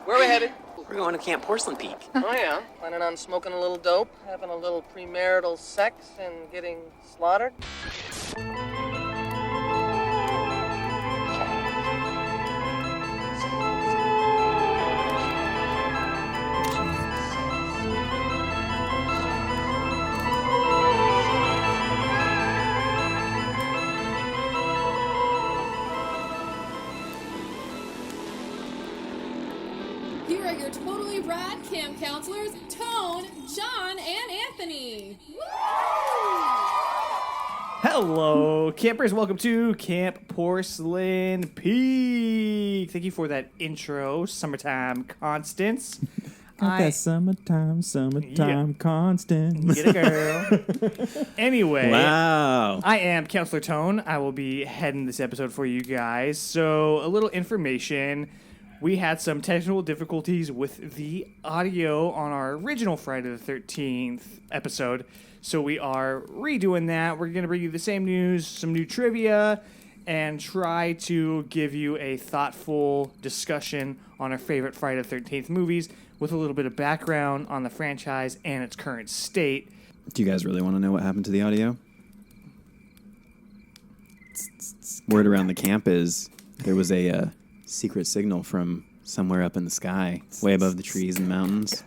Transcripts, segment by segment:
Where are we headed? We're going to Camp Porcelain Peak. Oh, yeah? Planning on smoking a little dope, having a little premarital sex, and getting slaughtered? Here are your totally rad camp counselors, Tone, John, and Anthony. Woo! Hello, campers. Welcome to Camp Porcelain Peak. Thank you for that intro, Summertime Constance. Got that summertime constant. Get it, girl. Anyway. Wow. I am Counselor Tone. I will be heading this episode for you guys. So, a little information. We had some technical difficulties with the audio on our original Friday the 13th episode, so we are redoing that. We're going to bring you the same news, some new trivia, and try to give you a thoughtful discussion on our favorite Friday the 13th movies with a little bit of background on the franchise and its current state. Do you guys really want to know what happened to the audio? Word around the camp is there was a secret signal from somewhere up in the sky, way above the trees and mountains.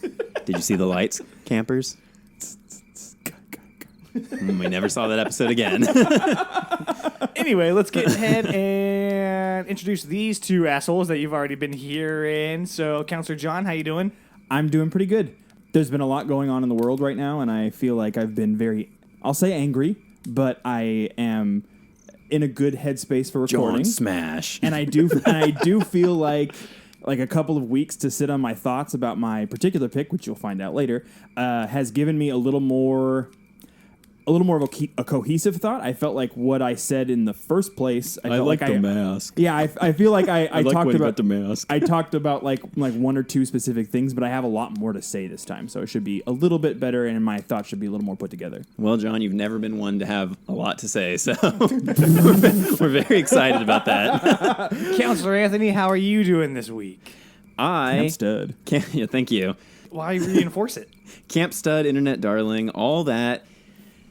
Did you see the lights, campers? We never saw that episode again. Anyway, let's get ahead and introduce these two assholes that you've already been hearing. So, Counselor John, how you doing? I'm doing pretty good. There's been a lot going on in the world right now, and I feel like I've been very, I'll say angry, but I am in a good headspace for recording. John Smash. And I do feel like a couple of weeks to sit on my thoughts about my particular pick, which you'll find out later, has given me a little more of a cohesive thought. I felt like what I said in the first place. I felt like the mask. Yeah, I feel like I like talked about the mask. I talked about like one or two specific things, but I have a lot more to say this time, so it should be a little bit better, and my thoughts should be a little more put together. Well, John, you've never been one to have a lot to say, so we're very excited about that. Counselor Anthony, how are you doing this week? Camp stud. Yeah, thank you. Why reinforce it? Camp stud, internet darling, all that.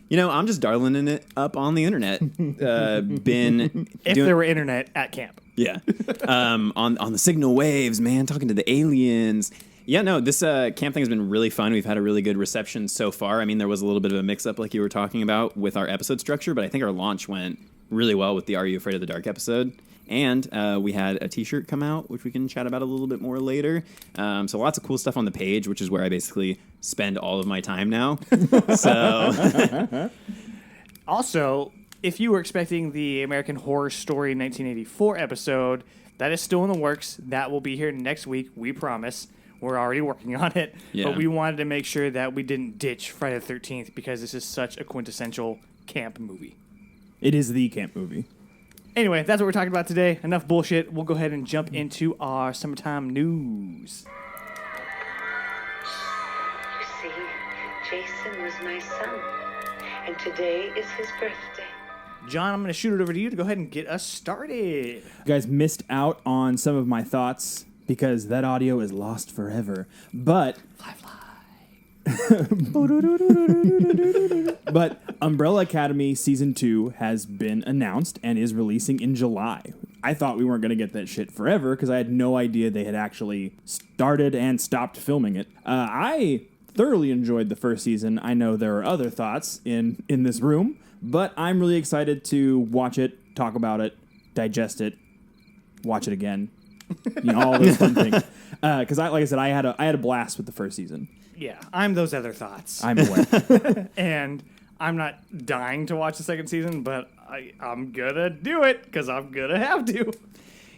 You know, I'm just darling it up on the internet. There were internet at camp. Yeah. On the signal waves, man, talking to the aliens. Yeah, no, this camp thing has been really fun. We've had a really good reception so far. I mean, there was a little bit of a mix-up like you were talking about with our episode structure, but I think our launch went really well with the Are You Afraid of the Dark episode. And we had a T-shirt come out, which we can chat about a little bit more later. So lots of cool stuff on the page, which is where I basically spend all of my time now. So, also, if you were expecting the American Horror Story 1984 episode, that is still in the works. That will be here next week, we promise. We're already working on it. Yeah. But we wanted to make sure that we didn't ditch Friday the 13th because this is such a quintessential camp movie. It is the camp movie. Anyway, that's what we're talking about today. Enough bullshit. We'll go ahead and jump into our summertime news. You see, Jason was my son, and today is his birthday. John, I'm going to shoot it over to you to go ahead and get us started. You guys missed out on some of my thoughts because that audio is lost forever. But But Umbrella Academy Season 2 has been announced and is releasing in July. I thought we weren't going to get that shit forever because I had no idea they had actually started and stopped filming it. I thoroughly enjoyed the first season. I know there are other thoughts in this room, but I'm really excited to watch it, talk about it, digest it, watch it again. You know, all those fun things. Because, like I said, I had a blast with the first season. Yeah, I'm those other thoughts. I'm aware. And I'm not dying to watch the second season, but I'm going to do it because I'm going to have to.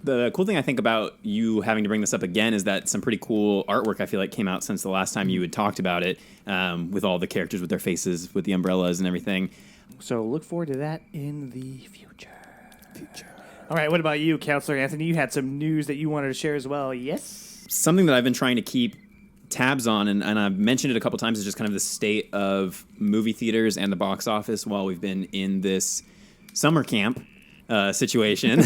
the cool thing I think about you having to bring this up again is that some pretty cool artwork I feel like came out since the last time you had talked about it, with all the characters with their faces, with the umbrellas and everything. So look forward to that in the future. All right, what about you, Counselor Anthony? You had some news that you wanted to share as well, yes? Something that I've been trying to keep tabs on, and I've mentioned it a couple times, is just kind of the state of movie theaters and the box office while we've been in this summer camp situation.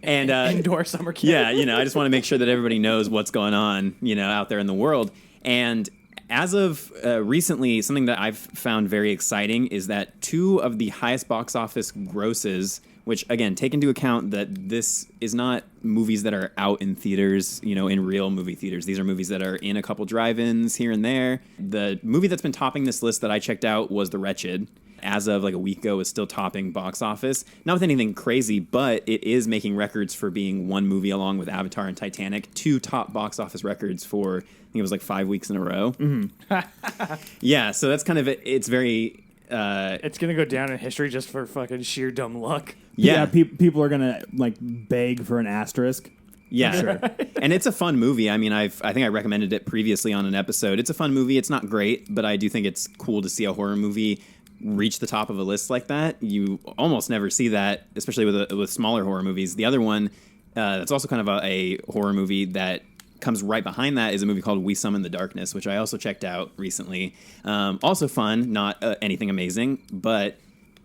And Indoor summer camp. yeah, I just want to make sure that everybody knows what's going on, out there in the world. And as of recently, something that I've found very exciting is that 2 of the highest box office grosses, which, again, take into account that this is not movies that are out in theaters, in real movie theaters. These are movies that are in a couple drive-ins here and there. The movie that's been topping this list that I checked out was The Wretched. As of like a week ago, is still topping box office. Not with anything crazy, but it is making records for being one movie along with Avatar and Titanic, 2 top box office records for, I think it was like 5 weeks in a row. Mm-hmm. Yeah, so that's kind of it. It's very... it's going to go down in history just for fucking sheer dumb luck. Yeah. People are going to like beg for an asterisk. Yeah, sure. And it's a fun movie. I mean, I think I recommended it previously on an episode. It's a fun movie. It's not great, but I do think it's cool to see a horror movie reach the top of a list like that. You almost never see that, especially with smaller horror movies. The other one that's also kind of a horror movie that comes right behind that is a movie called We Summon the Darkness, which I also checked out recently. Also fun, not anything amazing, but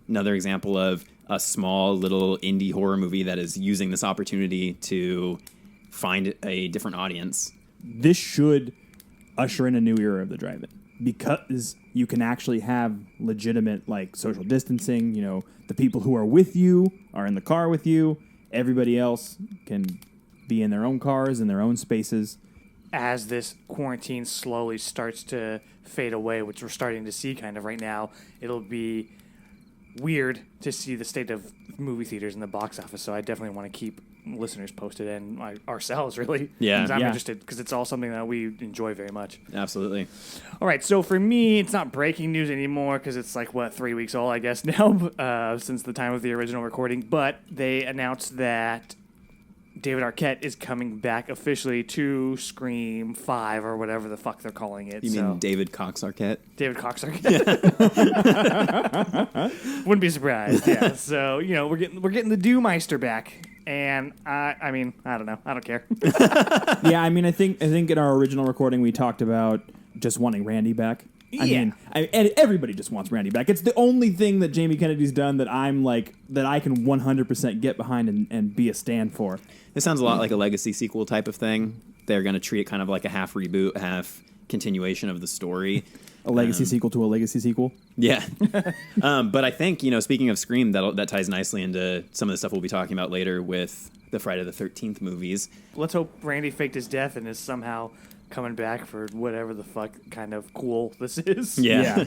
another example of a small little indie horror movie that is using this opportunity to find a different audience. This should usher in a new era of the drive-in, because you can actually have legitimate like social distancing. The people who are with you are in the car with you. Everybody else can be in their own cars, in their own spaces. As this quarantine slowly starts to fade away, which we're starting to see kind of right now, it'll be weird to see the state of movie theaters in the box office. So I definitely want to keep listeners posted, and ourselves really. Yeah. 'Cause I'm interested, because it's all something that we enjoy very much. Absolutely. All right, so for me, it's not breaking news anymore because it's like, 3 weeks old, I guess, now, since the time of the original recording. But they announced that David Arquette is coming back officially to Scream 5 or whatever the fuck they're calling it. You mean David Cox Arquette? David Cox Arquette. Wouldn't be surprised. Yeah. So we're getting the Doomeister back, and I mean I don't know. I don't care. Yeah, I mean I think in our original recording we talked about just wanting Randy back. I mean, and everybody just wants Randy back. It's the only thing that Jamie Kennedy's done that I'm like that I can 100% get behind and be a stand for. This sounds a lot like a legacy sequel type of thing. They're going to treat it kind of like a half reboot, half continuation of the story. A legacy sequel to a legacy sequel? Yeah. But I think, speaking of Scream, that ties nicely into some of the stuff we'll be talking about later with the Friday the 13th movies. Let's hope Randy faked his death and is somehow coming back for whatever the fuck kind of cool this is. Yeah.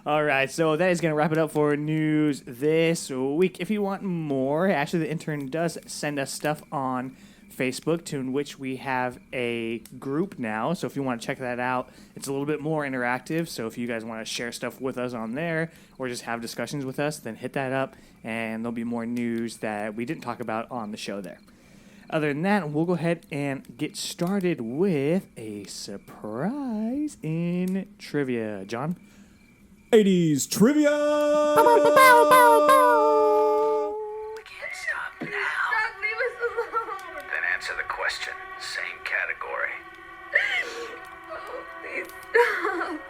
All right, so that is going to wrap it up for news this week. If you want more, Ashley the intern does send us stuff on Facebook, to which we have a group now. So if you want to check that out, it's a little bit more interactive. So if you guys want to share stuff with us on there or just have discussions with us, then hit that up, and there'll be more news that we didn't talk about on the show there. Other than that, we'll go ahead and get started with a surprise in trivia. John? 80s trivia! We can't stop now. Dad, leave us alone. Then answer the question. Same category. Oh, please stop.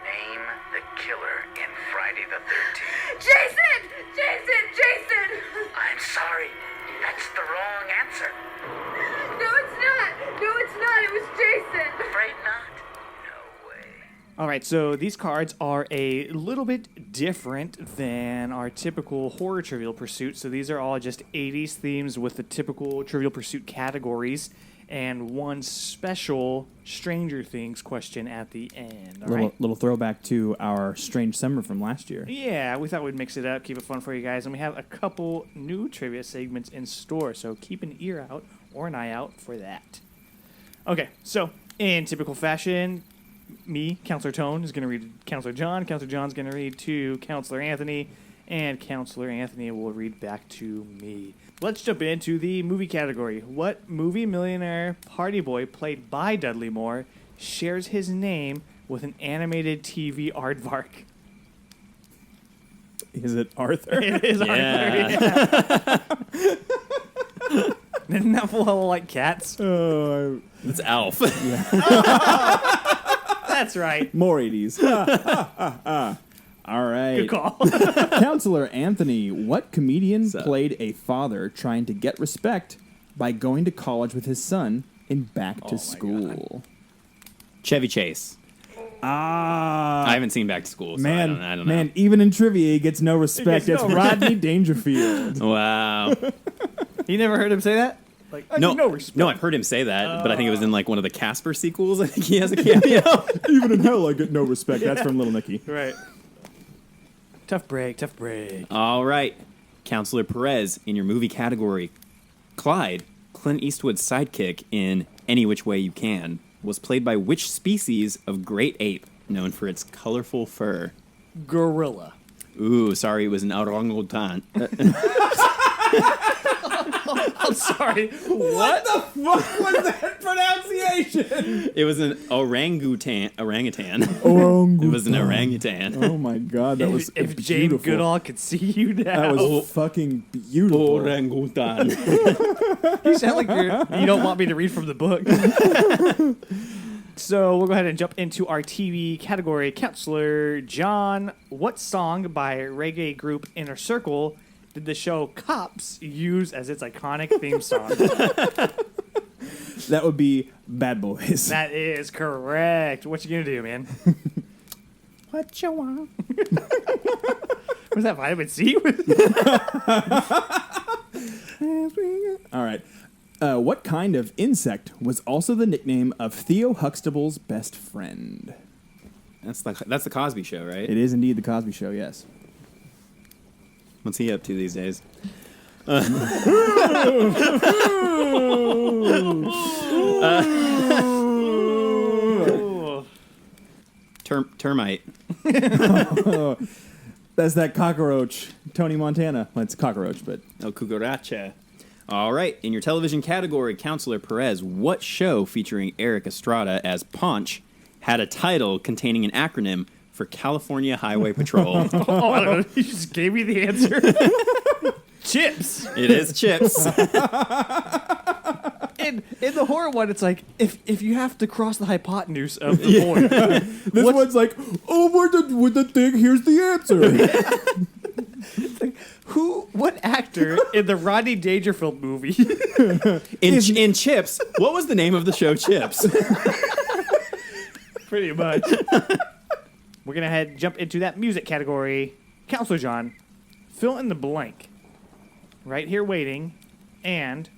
Name the killer in Friday the 13th. Jason! Jason! Jason! I'm sorry. That's the wrong answer. No, it's not. No, it's not. It was Jason. Afraid not? No way. All right, so these cards are a little bit different than our typical horror Trivial Pursuit. So these are all just 80s themes with the typical Trivial Pursuit categories and one special Stranger Things question at the end. All right? Little throwback to our Strange Summer from last year. Yeah, we thought we'd mix it up, keep it fun for you guys, and we have a couple new trivia segments in store, so keep an ear out or an eye out for that. Okay, so in typical fashion, me, Counselor Tone, is going to read Counselor John. Counselor John's going to read to Counselor Anthony, and Counselor Anthony will read back to me. Let's jump into the movie category. What movie millionaire party boy played by Dudley Moore shares his name with an animated TV aardvark? Is it Arthur? It is Arthur. Yeah. Isn't that full of like cats? It's Alf. That's right. More 80s. All right. Good call. Counselor Anthony, what comedian What's up? played a father trying to get respect by going to college with his son in Back to School? Chevy Chase. I haven't seen Back to School, so I don't know. Man, even in trivia, he gets no respect. gets It's no Rodney Dangerfield. Wow. You never heard him say that? Like, I No, need no respect. no, I've heard him say that, but I think it was in like one of the Casper sequels. I think he has a cameo. Even in hell, I get no respect. That's from Little Nicky. Right. Tough break, tough break. All right, Counselor Perez, in your movie category, Clyde, Clint Eastwood's sidekick in Any Which Way You Can, was played by which species of great ape known for its colorful fur? Gorilla. Ooh, sorry, it was an orangutan. I'm sorry. What the fuck was that pronunciation? It was an orangutan. It Orangutan. was an orangutan. Oh my god, that was If James beautiful. Goodall could see you now. That was fucking beautiful. Orangutan. You sound like you don't want me to read from the book. So we'll go ahead and jump into our TV category. Counselor John, what song by reggae group Inner Circle did the show Cops use as its iconic theme song? That would be Bad Boys. That is correct. What you gonna do, man? What you want? Was that vitamin C? All right. What kind of insect was also the nickname of Theo Huxtable's best friend? That's the Cosby Show, right? It is indeed the Cosby Show, yes. What's he up to these days? Termite. That's that cockroach, Tony Montana. Well, it's a cockroach, but El Cucaracha. All right, in your television category, Counselor Perez, what show featuring Eric Estrada as Paunch had a title containing an acronym for California Highway Patrol? I don't know. You just gave me the answer. Chips. It is Chips. In the horror one, it's like if you have to cross the hypotenuse of the point. this one's like, oh, with the thing. Here's the answer. What actor in the Rodney Dangerfield movie? In Chips, what was the name of the show Chips? Pretty much. We're gonna jump into that music category. Counselor John, fill in the blank. Right Here Waiting and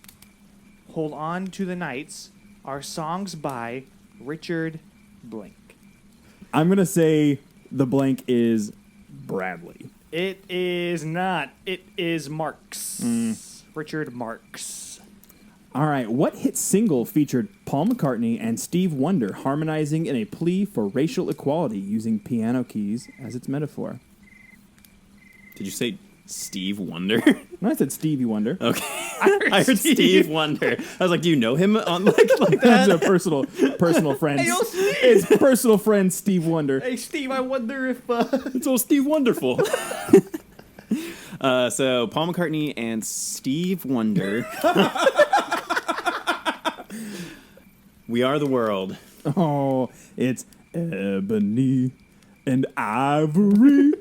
Hold On to the Nights are songs by Richard Blank. I'm gonna say the blank is Bradley. It is not. It is Marx. Richard Marx. All right, what hit single featured Paul McCartney and Steve Wonder harmonizing in a plea for racial equality using piano keys as its metaphor? Did you say Steve Wonder? No, I said Stevie Wonder. Okay. I heard Steve Wonder. I was like, do you know him on like That's a that? personal friend. Hey, yo, Steve! It's personal friend Steve Wonder. Hey, Steve, I wonder if... It's all Steve Wonderful. So Paul McCartney and Steve Wonder. We Are the World. Oh, it's ebony and ivory.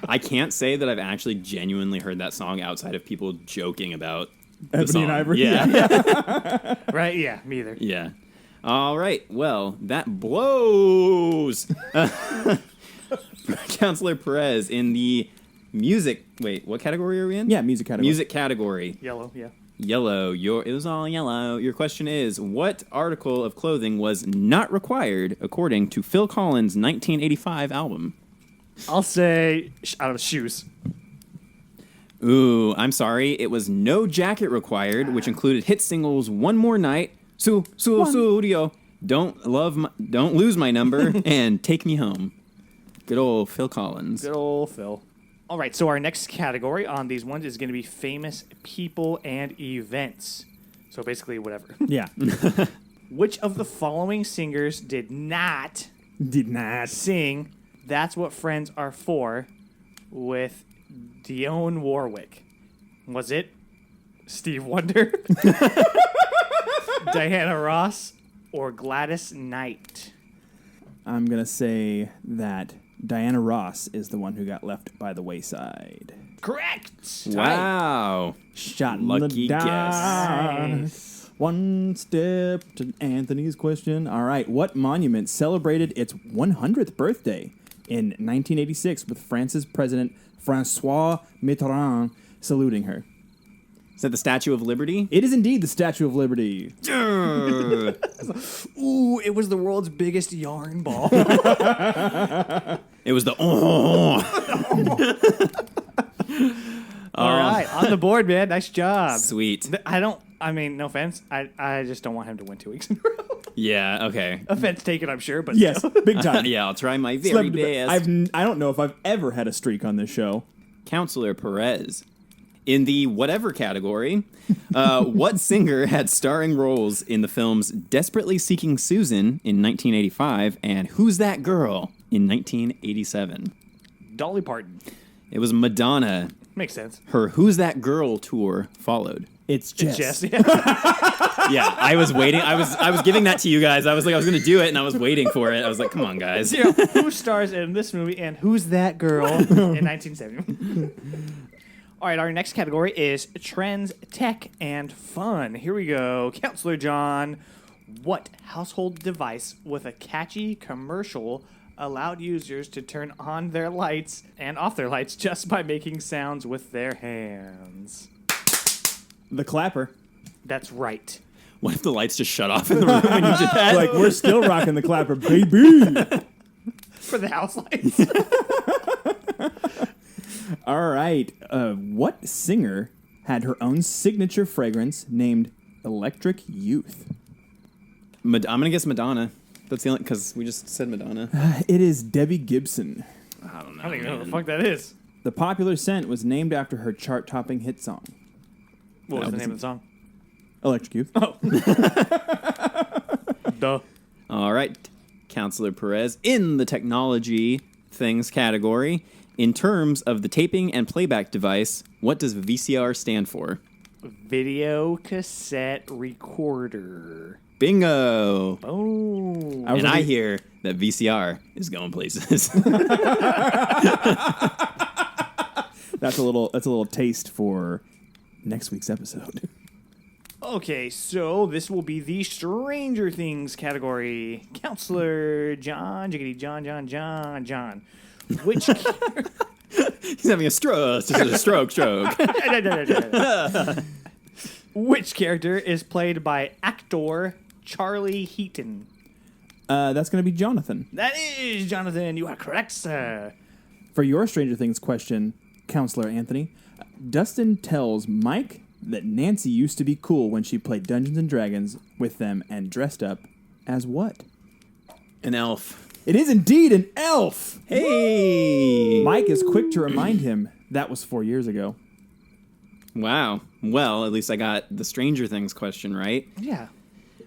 I can't say that I've actually genuinely heard that song outside of people joking about the Ebony song. and Ivory? Yeah. Right? Yeah, me either. Yeah. All right. Well, that blows. Counselor Perez in the music. Wait, what category are we in? Yeah, music category. Music category. Yellow, yeah. Yellow. It was all yellow. Your question is, what article of clothing was not required according to Phil Collins' 1985 album? I'll say out of shoes. Ooh, I'm sorry. It was no jacket required, which included hit singles "One More Night," Studio, Don't Lose My Number, and Take Me Home. Good old Phil Collins. Good old Phil. All right, so our next category on these ones is going to be famous people and events. So basically, whatever. Yeah. Which of the following singers did not sing That's What Friends Are For with Dionne Warwick? Was it Steve Wonder, Diana Ross, or Gladys Knight? I'm going to say that Diana Ross is the one who got left by the wayside. Correct. Wow. Shot in Lucky the dark. Nice. One step to Anthony's question. All right. What monument celebrated its 100th birthday in 1986 with France's President François Mitterrand saluting her? Is that the Statue of Liberty? It is indeed the Statue of Liberty. Ooh, it was the world's biggest yarn ball. It was the All right, on the board, man. Nice job. Sweet. No offense. I just don't want him to win 2 weeks in a row. Yeah, okay. Offense taken, I'm sure, but Yes, still. big time. Yeah, I'll try my very best. I don't know if I've ever had a streak on this show. Counselor Perez. In the whatever category, what singer had starring roles in the films Desperately Seeking Susan in 1985 and Who's That Girl in 1987? Dolly Parton. It was Madonna. Makes sense. Her Who's That Girl tour followed. It's Jess. Jess, yeah. Yeah, I was waiting. I was giving that to you guys. I was going to do it, and I was waiting for it. I was like, come on, guys. You know, who stars in this movie and Who's That Girl in 1970? All right, our next category is trends, tech, and fun. Here we go. Counselor John, what household device with a catchy commercial allowed users to turn on their lights and off their lights just by making sounds with their hands? The clapper. That's right. What if the lights just shut off in the room when you did that? Like, we're still rocking the clapper, baby. For the house lights. All right. What singer had her own signature fragrance named Electric Youth? I'm going to guess Madonna. That's the only, because we just said Madonna. It is Debbie Gibson. I don't know. I don't even know what the fuck that is. The popular scent was named after her chart-topping hit song, What was the name of the song? Electric Youth. Duh. All right, Counselor Perez. In the technology things category, in terms of the taping and playback device, what does VCR stand for? Video cassette recorder. Bingo! Oh. I hear that VCR is going places. That's a little taste for next week's episode. Okay, so this will be the Stranger Things category. Counselor John, Jiggity John. Which He's having a stroke. Stroke. which character is played by actor Charlie Heaton? That's going to be Jonathan. That is Jonathan. You are correct, sir. For your Stranger Things question, Counselor Anthony, Dustin tells Mike that Nancy used to be cool when she played Dungeons and Dragons with them and dressed up as what? An elf. It is indeed an elf! Hey! Mike is quick to remind him that was 4 years ago. Wow. Well, at least I got the Stranger Things question right. Yeah.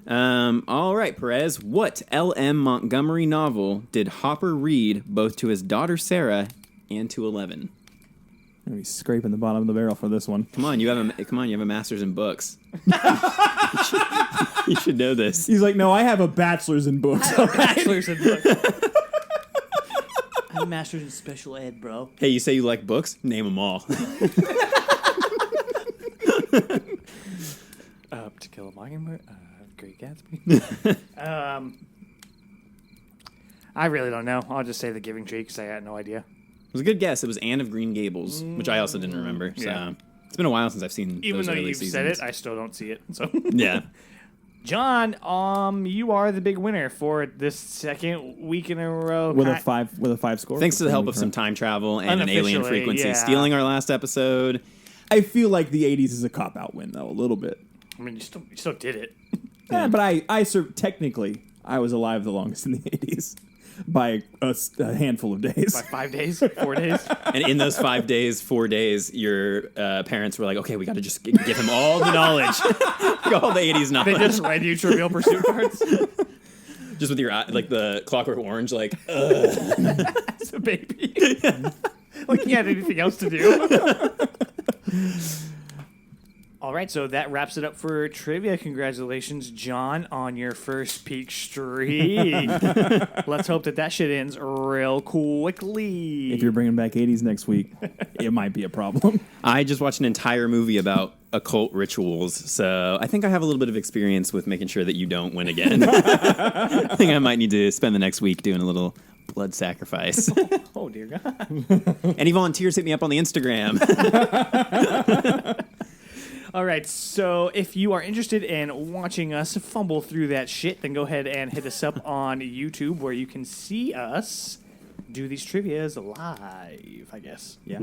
All right, Perez. What L.M. Montgomery novel did Hopper read both to his daughter Sarah and to Eleven? I'm going to be scraping the bottom of the barrel for this one. Come on, you have a master's in books. You should know this. He's like, no, I have a bachelor's in books. Bachelor's in books. I'm a master's in special ed, bro. Hey, you say you like books? Name them all. To Kill a Mockingbird, Great Gatsby. I really don't know. I'll just say The Giving Tree because I had no idea. It was a good guess. It was Anne of Green Gables, which I also didn't remember. So Yeah. it's been a while since I've seen Even those though early you've seasons. said it, I still don't see it. So Yeah. John, you are the big winner for this second week in a row. with a five score. Thanks to the help of some time travel and an alien Unofficially, frequency yeah. stealing our last episode. I feel like the 80s is a cop-out win, though, a little bit. I mean, you still did it. Yeah, but I technically, I was alive the longest in the 80s by a handful of days. By 5 days, 4 days. And in those 5 days, 4 days, your parents were like, okay, we got to just give him all the knowledge. Like all the 80s knowledge. They just read you Trivial Pursuit cards Just with your eye, like the Clockwork Orange, like, as a baby. Like he had anything else to do. All right, so that wraps it up for trivia. Congratulations, John, on your first peak streak. Let's hope that shit ends real quickly. If you're bringing back 80s next week, it might be a problem. I just watched an entire movie about occult rituals, so I think I have a little bit of experience with making sure that you don't win again. I think I might need to spend the next week doing a little blood sacrifice. Oh, dear God. Any volunteers, hit me up on the Instagram. All right, so if you are interested in watching us fumble through that shit, then go ahead and hit us up on YouTube where you can see us do these trivias live, I guess. Yeah.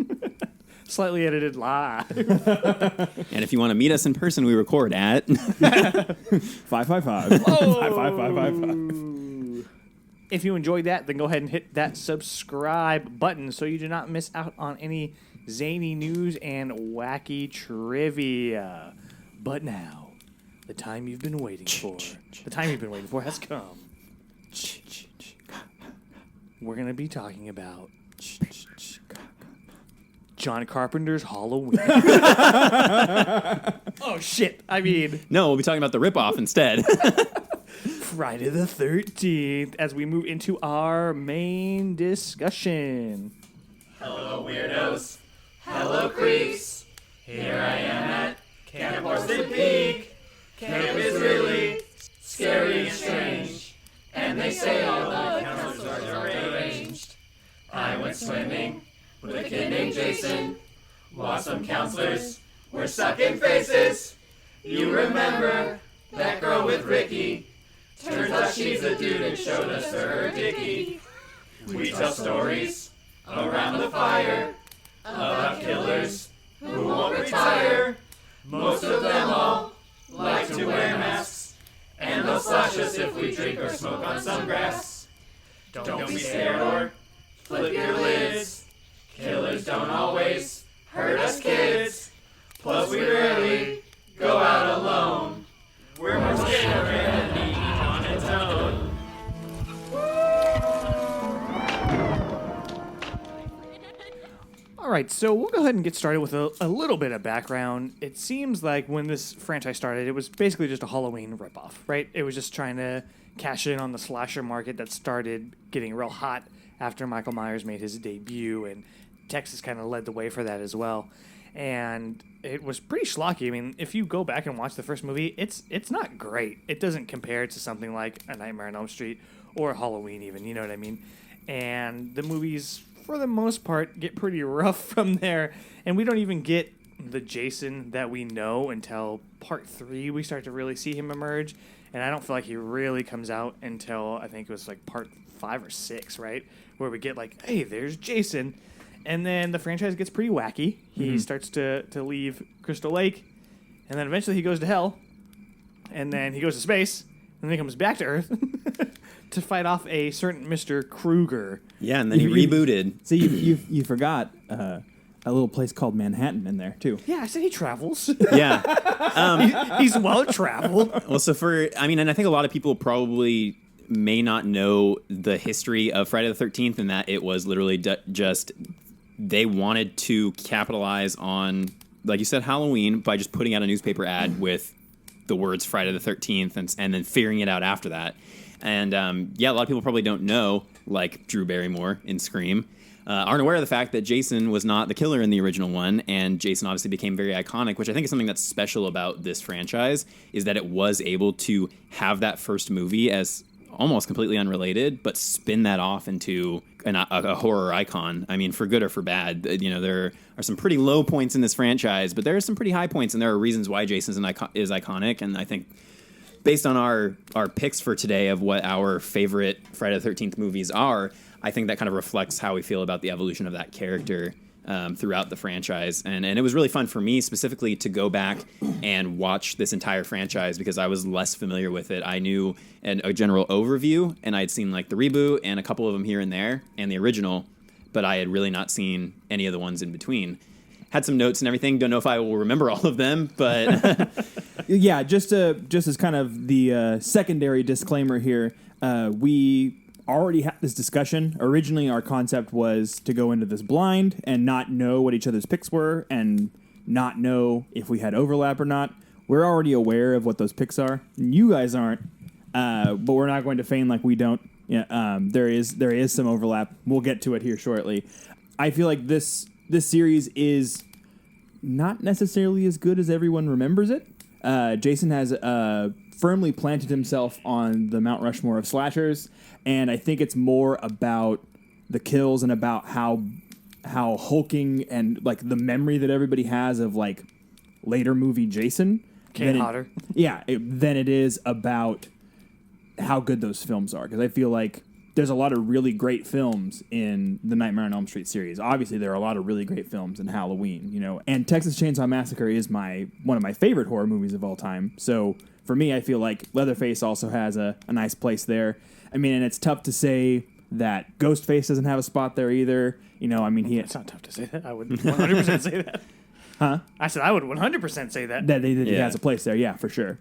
Slightly edited live. And if you want to meet us in person, we record at 555. 55555. If you enjoyed that, then go ahead and hit that subscribe button so you do not miss out on any zany news and wacky trivia. But now, the time you've been waiting for. The time you've been waiting for has come. We're going to be talking about John Carpenter's Halloween. Oh, shit. I mean... No, we'll be talking about the ripoff instead. Friday the 13th as we move into our main discussion. Hello, weirdos. Hello, creeps. Here I am at Camp Horsted Peak. Camp is really scary and strange. And they say all the counselors are deranged. I went swimming with a kid named Jason. While some counselors were sucking faces. You remember that girl with Ricky? Turns out she's a dude and showed us her dickie. We tell stories around the fire about killers who won't retire. Most of them all like to wear masks, and they'll slash us if we drink or smoke on some grass. Don't be scared or flip your lids. Killers don't always hurt us kids. Plus we rarely go out alone. We're more scared than each on its own. All right, so we'll go ahead and get started with a little bit of background. It seems like when this franchise started, it was basically just a Halloween ripoff, right? It was just trying to cash in on the slasher market that started getting real hot after Michael Myers made his debut, and Texas kind of led the way for that as well. And it was pretty schlocky. I mean, if you go back and watch the first movie, it's not great. It doesn't compare to something like A Nightmare on Elm Street or Halloween even, you know what I mean? And the movies, for the most part, get pretty rough from there. And we don't even get the Jason that we know until part 3. We start to really see him emerge. And I don't feel like he really comes out until, I think it was like part 5 or 6, right? Where we get like, hey, there's Jason. And then the franchise gets pretty wacky. He starts to leave Crystal Lake. And then eventually he goes to hell. And then he goes to space. And then he comes back to Earth to fight off a certain Mr. Krueger. Yeah, and then he rebooted. So you forgot a little place called Manhattan in there, too. Yeah, I said he travels. Yeah. He's well-traveled. Well, and I think a lot of people probably may not know the history of Friday the 13th and that it was literally just they wanted to capitalize on, like you said, Halloween by just putting out a newspaper ad with the words Friday the 13th and then figuring it out after that. And a lot of people probably don't know, like Drew Barrymore in Scream, aren't aware of the fact that Jason was not the killer in the original one, and Jason obviously became very iconic, which I think is something that's special about this franchise, is that it was able to have that first movie as almost completely unrelated, but spin that off into a horror icon. I mean, for good or for bad, there are some pretty low points in this franchise, but there are some pretty high points, and there are reasons why Jason is iconic. And I think based on our picks for today of what our favorite Friday the 13th movies are, I think that kind of reflects how we feel about the evolution of that character throughout the franchise. And it was really fun for me specifically to go back and watch this entire franchise because I was less familiar with it. I knew a general overview, and I'd seen like the reboot and a couple of them here and there and the original, but I had really not seen any of the ones in between. Had some notes and everything. Don't know if I will remember all of them, but... Yeah, just as kind of the secondary disclaimer here, we already had this discussion. Originally, our concept was to go into this blind and not know what each other's picks were and not know if we had overlap or not. We're already aware of what those picks are. You guys aren't, but we're not going to feign like we don't. Yeah, there is some overlap. We'll get to it here shortly. I feel like this series is not necessarily as good as everyone remembers it. Jason has firmly planted himself on the Mount Rushmore of slashers, and I think it's more about the kills and about how hulking and like the memory that everybody has of like later movie Jason. Kane Hodder. Than it is about how good those films are, because I feel like there's a lot of really great films in the Nightmare on Elm Street series. Obviously, there are a lot of really great films in Halloween, and Texas Chainsaw Massacre is one of my favorite horror movies of all time. So for me, I feel like Leatherface also has a nice place there. I mean, and it's tough to say that Ghostface doesn't have a spot there either. It's not tough to say that. I would 100% say that. Huh? I said I would 100% say that. That he has a place there, yeah, for sure.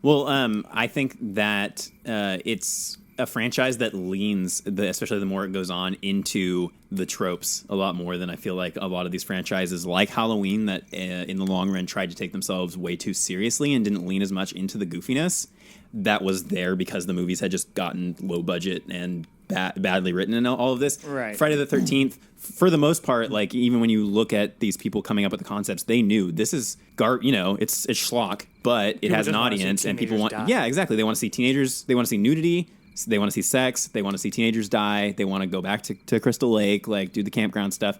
Well, I think that it's a franchise that leans, especially the more it goes on, into the tropes a lot more than I feel like a lot of these franchises like Halloween that in the long run tried to take themselves way too seriously and didn't lean as much into the goofiness that was there because the movies had just gotten low budget and badly written and all of this. Right. Friday the 13th, for the most part, like even when you look at these people coming up with the concepts, they knew this is it's schlock, but it has an audience and people want die. Yeah, exactly. They want to see teenagers, they want to see nudity, they want to see sex, they want to see teenagers die, they want to go back to Crystal Lake, like do the campground stuff.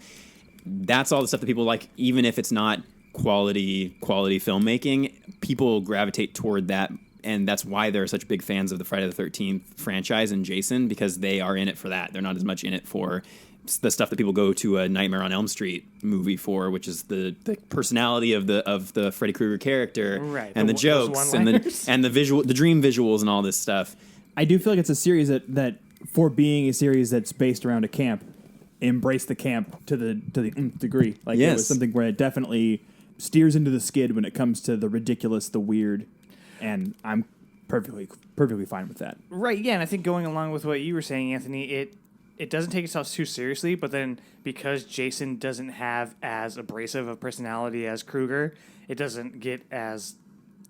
That's all the stuff that people like, even if it's not quality filmmaking, people gravitate toward that. And that's why they're such big fans of the Friday the 13th franchise and Jason, because they are in it for that. They're not as much in it for the stuff that people go to a Nightmare on Elm Street movie for, which is the personality of the Freddy Krueger character, right? And the jokes and the dream visuals and all this stuff. I do feel like it's a series that for being a series that's based around a camp, embraced the camp to the nth degree. Like It was something where it definitely steers into the skid when it comes to the ridiculous, the weird. And I'm perfectly fine with that. Right, yeah, and I think going along with what you were saying, Anthony, it doesn't take itself too seriously, but then because Jason doesn't have as abrasive a personality as Krueger, it doesn't get as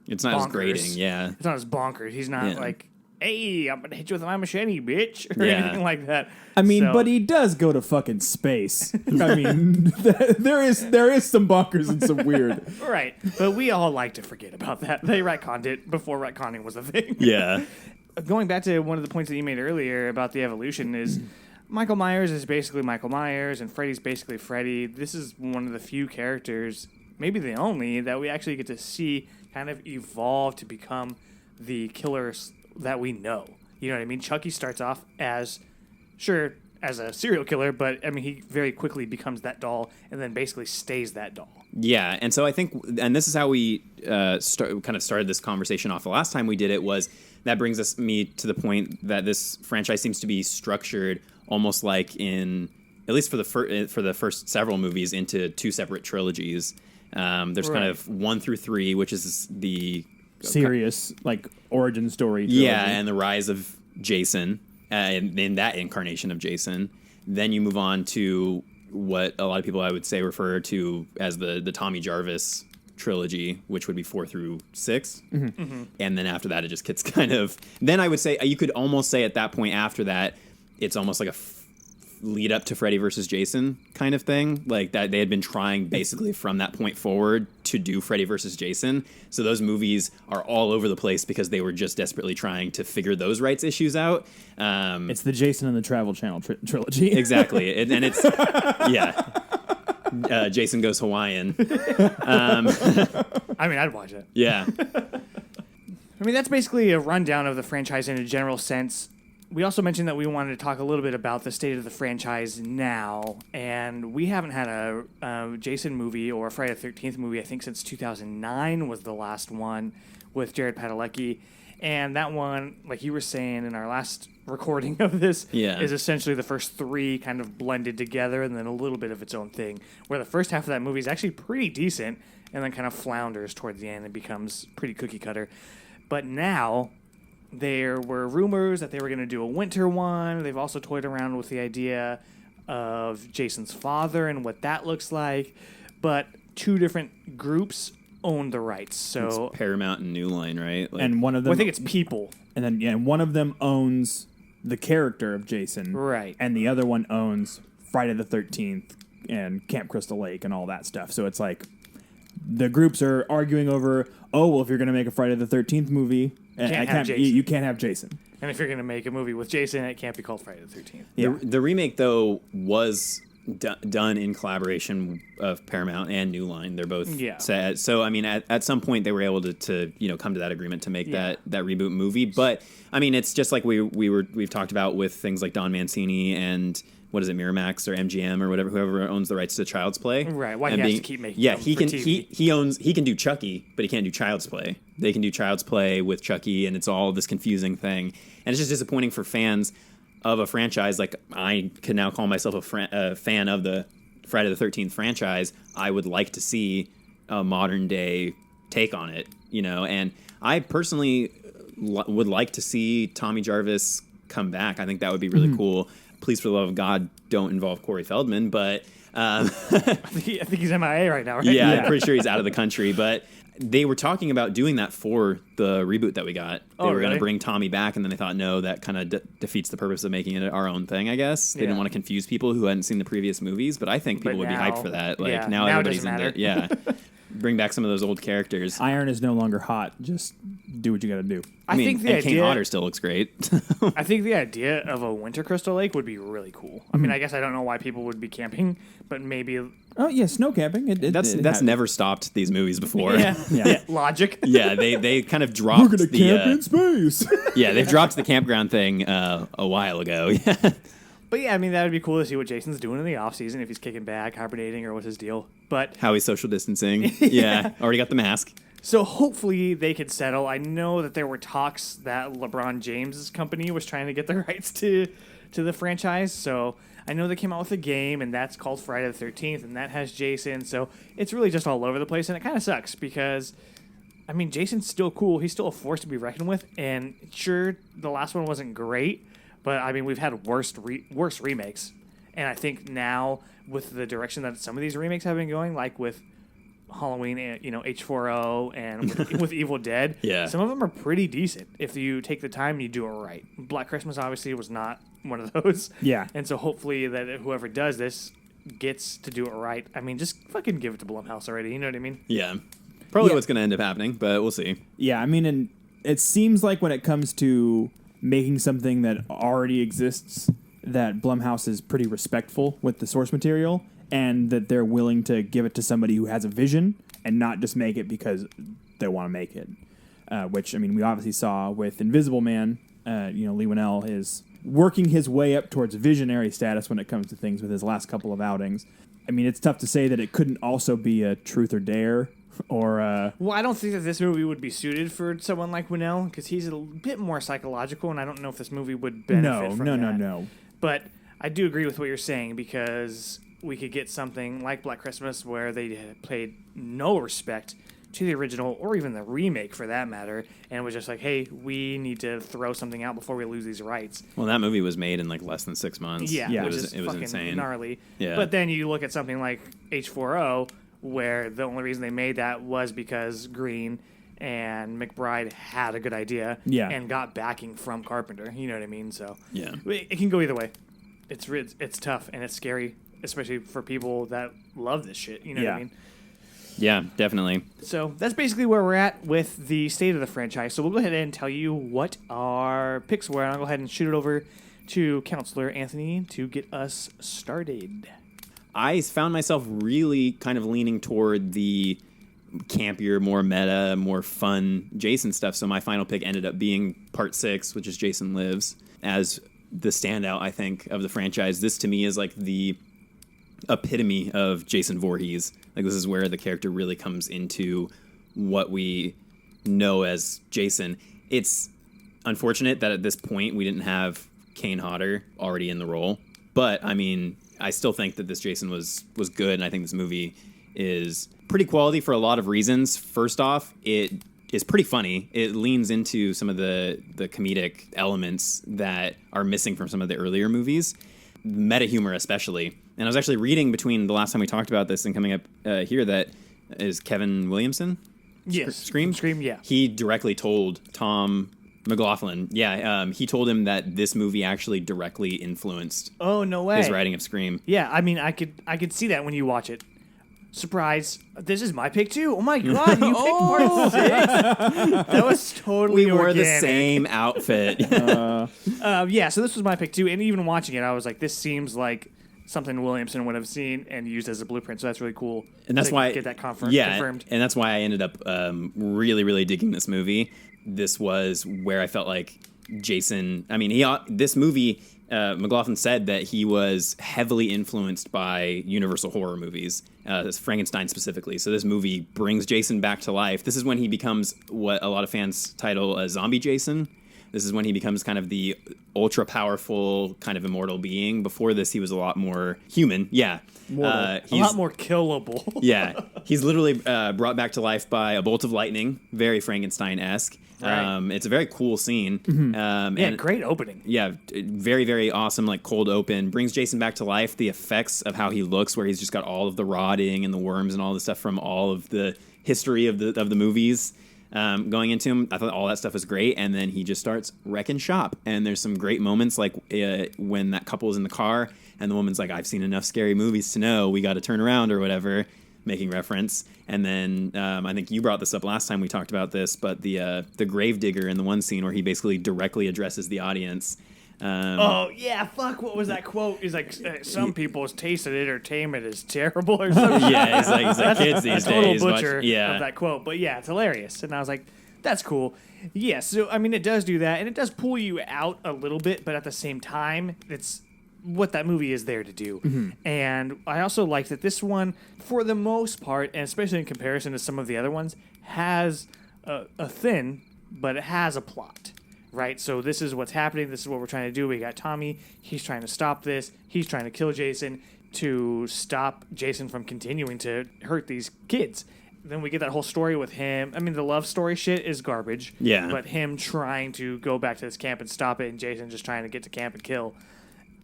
It's not bonkers. as grating, yeah. It's not as bonkers. He's not like, hey, I'm going to hit you with my machete, bitch, or anything like that. I mean, but he does go to fucking space. I mean, there is some bonkers and some weird. Right, but we all like to forget about that. They retconned it before retconning was a thing. Yeah. Going back to one of the points that you made earlier about the evolution is Michael Myers is basically Michael Myers and Freddy's basically Freddy. This is one of the few characters, maybe the only, that we actually get to see kind of evolve to become the killers that we know. You know what I mean? Chucky starts off as a serial killer, but I mean he very quickly becomes that doll and then basically stays that doll. Yeah, and so I think, and this is how we started this conversation off the last time we did it, was that brings me to the point that this franchise seems to be structured almost like in, at least for the first several movies, into two separate trilogies. There's kind of 1 through 3, which is the serious like origin story trilogy. Yeah, and the rise of Jason in that incarnation of Jason. Then you move on to what a lot of people I would say refer to as the Tommy Jarvis trilogy, which would be 4 through 6. Mm-hmm. Mm-hmm. And then after that it just gets kind of, then I would say you could almost say at that point after that it's almost like a lead up to Freddy versus Jason kind of thing, like that they had been trying basically from that point forward to do Freddy versus Jason. So those movies are all over the place because they were just desperately trying to figure those rights issues out. It's the Jason and the Travel Channel trilogy. Exactly. And it's, yeah. Jason Goes Hawaiian. I mean, I'd watch it. Yeah. I mean, that's basically a rundown of the franchise in a general sense. We also mentioned that we wanted to talk a little bit about the state of the franchise now, and we haven't had a Jason movie or a Friday the 13th movie, I think, since 2009 was the last one with Jared Padalecki. And that one, like you were saying in our last recording of this, is essentially the first 3 kind of blended together and then a little bit of its own thing, where the first half of that movie is actually pretty decent and then kind of flounders towards the end and becomes pretty cookie cutter. But now there were rumors that they were going to do a winter one. They've also toyed around with the idea of Jason's father and what that looks like. But two different groups own the rights. So It's Paramount and New Line, right? Like, And one of them, well, I think it's people. and then one of them owns the character of Jason, Right. And the other one owns Friday the 13th and Camp Crystal Lake and all that stuff. So it's like the groups are arguing over, oh, well, if you're going to make a Friday the 13th movie, you can't have Jason. And if you're going to make a movie with Jason, it can't be called Friday the 13th. Yeah. The remake, though, was done in collaboration of Paramount and New Line. They're both set. So, I mean, at some point, they were able to come to that agreement to make that reboot movie. But, I mean, it's just like we've talked about with things like Don Mancini and... what is it, Miramax or MGM or whatever, whoever owns the rights to Child's Play. Right, why he has to keep making Yeah, them he for can TV. he can do Chucky, but he can't do Child's Play. They can do Child's Play with Chucky, and it's all this confusing thing. And it's just disappointing for fans of a franchise. Like, I can now call myself a fan of the Friday the 13th franchise. I would like to see a modern day take on it, and I personally would like to see Tommy Jarvis come back. I think that would be really cool. Please, for the love of God, don't involve Corey Feldman. But I think he's MIA right now, right? yeah, I'm pretty sure he's out of the country. But they were talking about doing that for the reboot that we got. They were going to bring Tommy back, and then they thought, no, that kind of defeats the purpose of making it our own thing, I guess. They didn't want to confuse people who hadn't seen the previous movies, but I think people would be hyped for that. Like, now everybody's it into it. Yeah. Bring back some of those old characters. Iron is no longer hot. Just do what you got to do. I think the and idea, Kane Hodder still looks great. I think the idea of a winter Crystal Lake would be really cool. I mean, I guess I don't know why people would be camping, but maybe... Oh, yeah, snow camping. That's never stopped these movies before. Yeah. Logic. Yeah, they kind of dropped We're going to camp in space. Yeah, they've dropped the campground thing a while ago. Yeah. But yeah, I mean, that would be cool to see what Jason's doing in the off-season, if he's kicking back, hibernating, or what's his deal. But how he's social distancing. Yeah, already got the mask. So hopefully they could settle. I know that there were talks that LeBron James' company was trying to get the rights to the franchise. So I know they came out with a game, and that's called Friday the 13th, and that has Jason. So it's really just all over the place, and it kind of sucks because, I mean, Jason's still cool. He's still a force to be reckoned with. And sure, the last one wasn't great, but I mean, we've had worse remakes. And I think now with the direction that some of these remakes have been going, like with Halloween, H4O, and with Evil Dead, some of them are pretty decent if you take the time and you do it right. Black Christmas obviously was not one of those. Yeah. And so hopefully that whoever does this gets to do it right. I mean, just fucking give it to Blumhouse already. You know what I mean? Yeah. Probably what's going to end up happening, but we'll see. Yeah, I mean, and it seems like when it comes to making something that already exists, that Blumhouse is pretty respectful with the source material, and that they're willing to give it to somebody who has a vision and not just make it because they want to make it. Which, I mean, we obviously saw with Invisible Man. Leigh Whannell is working his way up towards visionary status when it comes to things with his last couple of outings. I mean, it's tough to say that it couldn't also be a Truth or Dare or... Well, I don't think that this movie would be suited for someone like Whannell because he's a bit more psychological, and I don't know if this movie would benefit from that. No. But I do agree with what you're saying because we could get something like Black Christmas where they paid no respect to the original or even the remake for that matter, and it was just like, hey, we need to throw something out before we lose these rights. Well, that movie was made in like less than 6 months. Yeah. It Which was is fucking insane. Gnarly. Yeah. But then you look at something like H4O, where the only reason they made that was because Green and McBride had a good idea and got backing from Carpenter. You know what I mean? So yeah, it can go either way. It's tough and it's scary, especially for people that love this shit. You know what I mean? Yeah, definitely. So that's basically where we're at with the state of the franchise. So we'll go ahead and tell you what our picks were, and I'll go ahead and shoot it over to Counselor Anthony to get us started. I found myself really kind of leaning toward the campier, more meta, more fun Jason stuff. So my final pick ended up being Part 6, which is Jason Lives, as the standout, I think, of the franchise. This, to me, is like the epitome of Jason Voorhees. Like, this is where the character really comes into what we know as Jason. It's unfortunate that at this point we didn't have Kane Hodder already in the role. But, I mean, I still think that this Jason was good, and I think this movie is pretty quality for a lot of reasons. First off, it is pretty funny. It leans into some of the comedic elements that are missing from some of the earlier movies, meta humor especially. And I was actually reading between the last time we talked about this and coming up here that is Kevin Williamson. Yes. Scream? Scream, yeah. He directly told Tom McLaughlin, he told him that this movie actually directly influenced Oh, no way. his writing of Scream. Yeah, I mean, I could see that when you watch it. Surprise! This is my pick too. Oh my god, you picked part 6. That was totally We wore organic. the same outfit. Yeah, so this was my pick too. And even watching it, I was like, this seems like something Williamson would have seen and used as a blueprint. So that's really cool. And that's to why get that confirmed. and that's why I ended up really, really digging this movie. This was where I felt like Jason. I mean, this movie. McLaughlin said that he was heavily influenced by Universal horror movies, Frankenstein specifically. So this movie brings Jason back to life. This is when he becomes what a lot of fans title a zombie Jason. This is when he becomes kind of the ultra powerful, kind of immortal being. Before this, he was a lot more human. Yeah. A lot more killable. Yeah. He's literally brought back to life by a bolt of lightning, very Frankenstein-esque. Right. It's a very cool scene. And great opening. Yeah, very, very awesome, like cold open. Brings Jason back to life. The effects of how he looks, where he's just got all of the rotting and the worms and all the stuff from all of the history of the movies going into him. I thought all that stuff was great. And then he just starts wrecking shop. And there's some great moments, like when that couple is in the car and the woman's like, I've seen enough scary movies to know we got to turn around or whatever, making reference. And then I think you brought this up last time we talked about this, but the gravedigger in the one scene where he basically directly addresses the audience. Oh yeah, fuck! What was that quote? He's like, some people's taste of entertainment is terrible, or something. Yeah, he's like kids these a total days. butcher of that quote, but yeah, it's hilarious. And I was like, that's cool. Yeah, so I mean, it does do that, and it does pull you out a little bit, but at the same time, it's what that movie is there to do. And I also like that this one, for the most part, and especially in comparison to some of the other ones, has a thin, but it has a plot, right? So this is what's happening. This is what we're trying to do. We got Tommy. He's trying to stop this. He's trying to kill Jason to stop Jason from continuing to hurt these kids. Then we get that whole story with him. I mean, the love story shit is garbage. Yeah. But him trying to go back to this camp and stop it, and Jason just trying to get to camp and kill.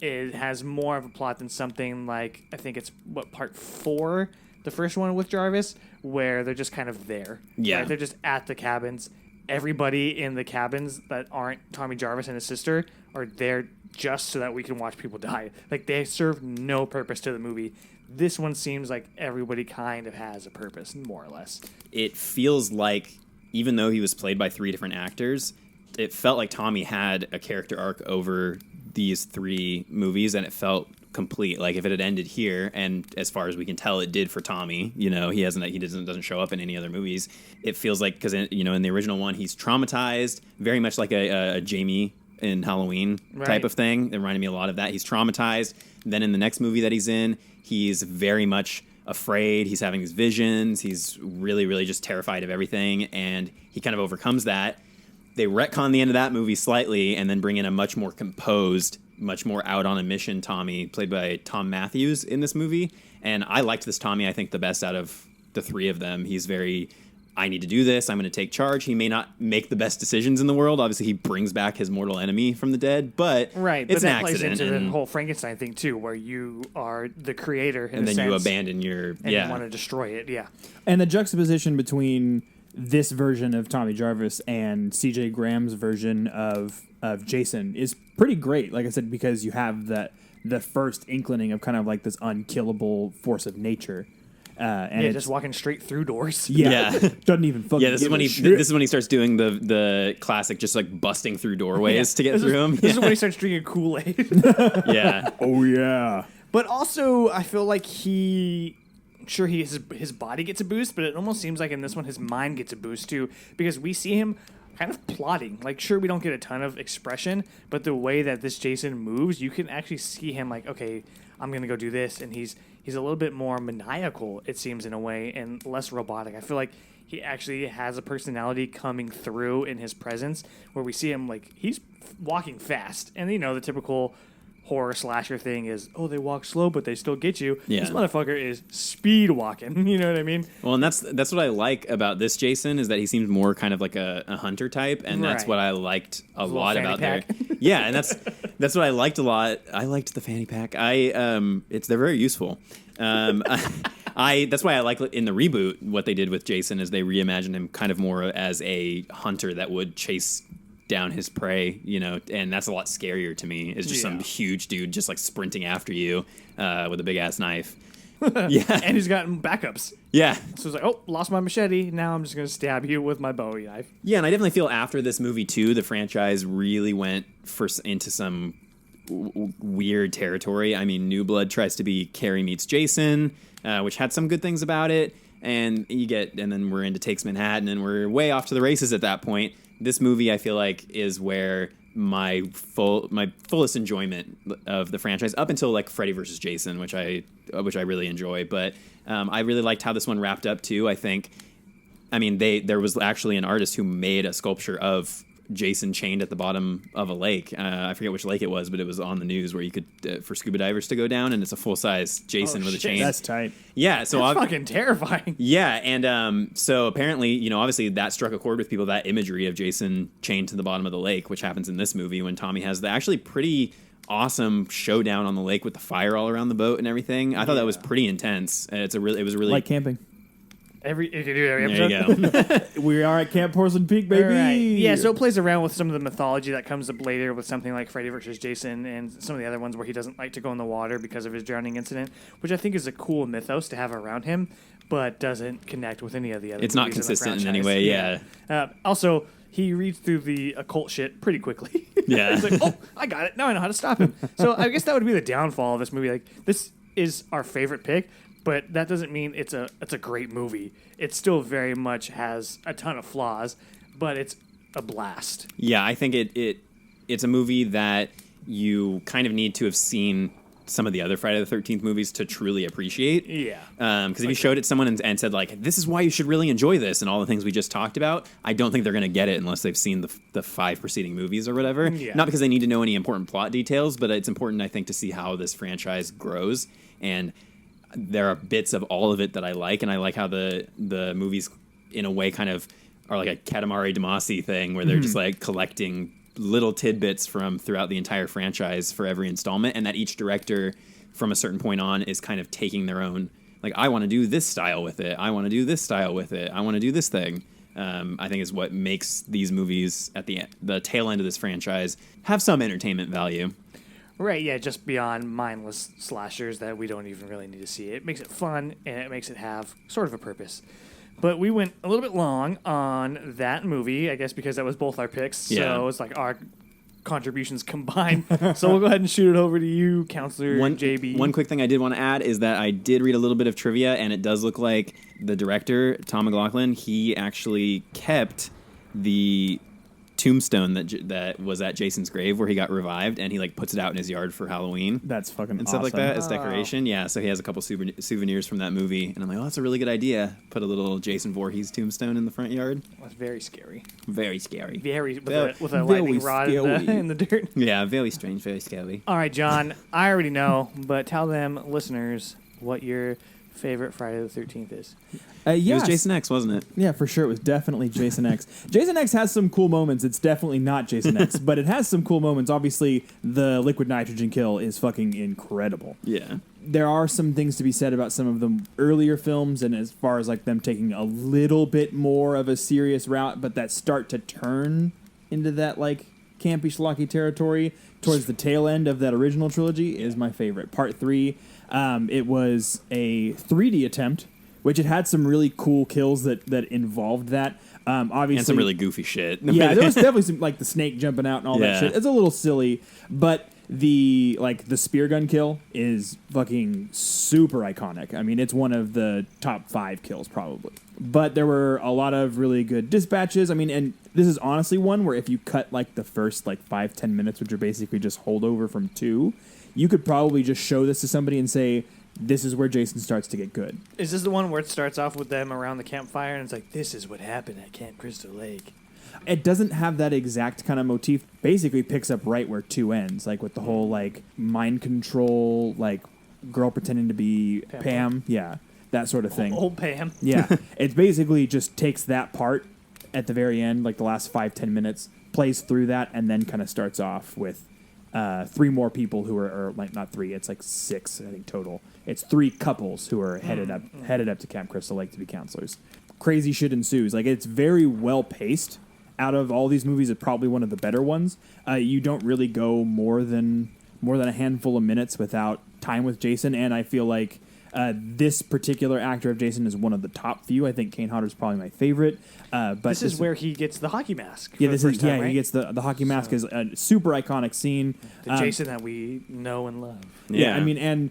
It has more of a plot than something like, I think it's, part 4, the first one with Jarvis, where they're just kind of there. Yeah. Right? They're just at the cabins. Everybody in the cabins that aren't Tommy Jarvis and his sister are there just so that we can watch people die. Like, they serve no purpose to the movie. This one seems like everybody kind of has a purpose, more or less. It feels like, even though he was played by 3 different actors, it felt like Tommy had a character arc over these 3 movies, and it felt complete. Like, if it had ended here, and as far as we can tell, it did for Tommy. You know, he doesn't show up in any other movies. It feels like, because in the original one, he's traumatized, very much like a Jamie in Halloween type of thing. It reminded me a lot of that. He's traumatized. Then in the next movie that he's in, he's very much afraid. He's having these visions. He's really, really just terrified of everything, and he kind of overcomes that. They retcon the end of that movie slightly and then bring in a much more composed, much more out on a mission Tommy, played by Tom Matthews in this movie. And I liked this Tommy, I think, the best out of the 3 of them. He's very, I need to do this. I'm going to take charge. He may not make the best decisions in the world. Obviously, he brings back his mortal enemy from the dead, but right, it's but an that accident. plays into the whole Frankenstein thing, too, where you are the creator, and then you abandon your... and you want to destroy it, And the juxtaposition between this version of Tommy Jarvis and C.J. Graham's version of Jason is pretty great. Like I said, because you have the first inkling of kind of like this unkillable force of nature. And just walking straight through doors. Yeah. Doesn't even fucking this is when he starts doing the classic, just like busting through doorways to get through them. This is when he starts drinking Kool-Aid. Yeah. Oh, yeah. But also, I feel like his body gets a boost, but it almost seems like in this one his mind gets a boost too, because we see him kind of plotting. Like, sure, we don't get a ton of expression, but the way that this Jason moves, you can actually see him like, okay, I'm gonna go do this, and he's a little bit more maniacal, it seems, in a way, and less robotic. I feel like he actually has a personality coming through in his presence, where we see him like he's walking fast, and the typical horror slasher thing is, oh, they walk slow, but they still get you. Yeah. This motherfucker is speed walking. You know what I mean? Well, and that's what I like about this Jason, is that he seems more kind of like a hunter type, and that's Right. what I liked a lot fanny about pack. there. Yeah, and that's what I liked a lot. I liked the fanny pack. They're very useful. That's why I like in the reboot what they did with Jason is they reimagined him kind of more as a hunter that would chase down his prey, and that's a lot scarier to me. Is just some huge dude just like sprinting after you with a big ass knife. Yeah, and he's got backups. Yeah, so it's like, oh, lost my machete. Now I'm just gonna stab you with my Bowie knife. Yeah, and I definitely feel after this movie too, the franchise really went into some weird territory. I mean, New Blood tries to be Carrie meets Jason, which had some good things about it, and then we're into Takes Manhattan, and we're way off to the races at that point. This movie, I feel like, is where my fullest enjoyment of the franchise up until like Freddy versus Jason, which I really enjoy. But I really liked how this one wrapped up too. There was actually an artist who made a sculpture of Jason chained at the bottom of a lake. I forget which lake it was, but it was on the news where you could for scuba divers to go down, and it's a full size Jason with a chain. That's tight. Yeah, so that's fucking terrifying. Yeah, and so apparently, obviously that struck a chord with people. That imagery of Jason chained to the bottom of the lake, which happens in this movie when Tommy has the actually pretty awesome showdown on the lake with the fire all around the boat and everything. I thought that was pretty intense. It was really like camping. You can do every episode. There you go. We are at Camp Porcelain Peak, baby. Right. Yeah, so it plays around with some of the mythology that comes up later with something like Freddy versus Jason and some of the other ones where he doesn't like to go in the water because of his drowning incident, which I think is a cool mythos to have around him, but doesn't connect with any of the other It's not consistent in any way, yeah. Also, he reads through the occult shit pretty quickly. Yeah. It's like, oh, I got it. Now I know how to stop him. So I guess that would be the downfall of this movie. Like, this is our favorite pick, but that doesn't mean it's a great movie. It still very much has a ton of flaws, but it's a blast. Yeah, I think it's a movie that you kind of need to have seen some of the other Friday the 13th movies to truly appreciate. Yeah. Because if you showed it to someone and said, like, this is why you should really enjoy this and all the things we just talked about, I don't think they're going to get it unless they've seen the 5 preceding movies or whatever. Yeah. Not because they need to know any important plot details, but it's important, I think, to see how this franchise grows. And there are bits of all of it that I like, and I like how the movies, in a way, kind of are like a Katamari Damacy thing, where they're just like collecting little tidbits from throughout the entire franchise for every installment, and that each director, from a certain point on, is kind of taking their own, like, I want to do this style with it, I want to do this style with it, I want to do this thing. I think is what makes these movies at the tail end of this franchise have some entertainment value. Right, yeah, just beyond mindless slashers that we don't even really need to see. It makes it fun, and it makes it have sort of a purpose. But we went a little bit long on that movie, I guess because that was both our picks. Yeah. So it's like our contributions combined. So we'll go ahead and shoot it over to you, Counselor JB. One quick thing I did want to add is that I did read a little bit of trivia, and it does look like the director, Tom McLaughlin, he actually kept the tombstone that was at Jason's grave where he got revived, and he like puts it out in his yard for Halloween. That's fucking and stuff awesome. like that as decoration. Yeah, so he has a couple souvenirs from that movie, and I'm like, oh, that's a really good idea. Put a little Jason Voorhees tombstone in the front yard. That's very scary. Very scary. With a lightning rod in the dirt. Yeah, very strange, very scary. All right, John, I already know, but tell them listeners what your favorite Friday the 13th is. It was Jason X, wasn't it? Yeah, for sure. It was definitely Jason X. Jason X has some cool moments. It's definitely not Jason X, but it has some cool moments. Obviously, the liquid nitrogen kill is fucking incredible. Yeah. There are some things to be said about some of the earlier films, and as far as like them taking a little bit more of a serious route, but that start to turn into that like campy schlocky territory towards the tail end of that original trilogy is my favorite. Part 3, it was a 3D attempt, which it had some really cool kills that involved that. Obviously, and some really goofy shit. Yeah, there was definitely some like the snake jumping out and all that Yeah. shit. It's a little silly, but the spear gun kill is fucking super iconic. I mean, it's one of the top 5 kills probably. But there were a lot of really good dispatches. I mean, and this is honestly one where if you cut like the first like 5-10 minutes, which are basically just holdover from 2, you could probably just show this to somebody and say, this is where Jason starts to get good. Is this the one where it starts off with them around the campfire and it's like, this is what happened at Camp Crystal Lake? It doesn't have that exact kind of motif. Basically picks up right where 2 ends, like with the whole like mind control, like girl pretending to be Pam. Yeah, that sort of thing. Old Pam. Yeah, it basically just takes that part at the very end, like the last 5-10 minutes, plays through that, and then kind of starts off with three more people who are, or like not three, it's like six, I think total. It's three couples who are headed up to Camp Crystal Lake to be counselors. Crazy shit ensues. Like, it's very well paced. Out of all these movies, it's probably one of the better ones. You don't really go more than a handful of minutes without time with Jason, and I feel like this particular actor of Jason is one of the top few. I think Kane Hodder is probably my favorite. But this is where he gets the hockey mask. Yeah, for the first time, right? he gets the hockey mask is a super iconic scene. The Jason that we know and love. Yeah, I mean, and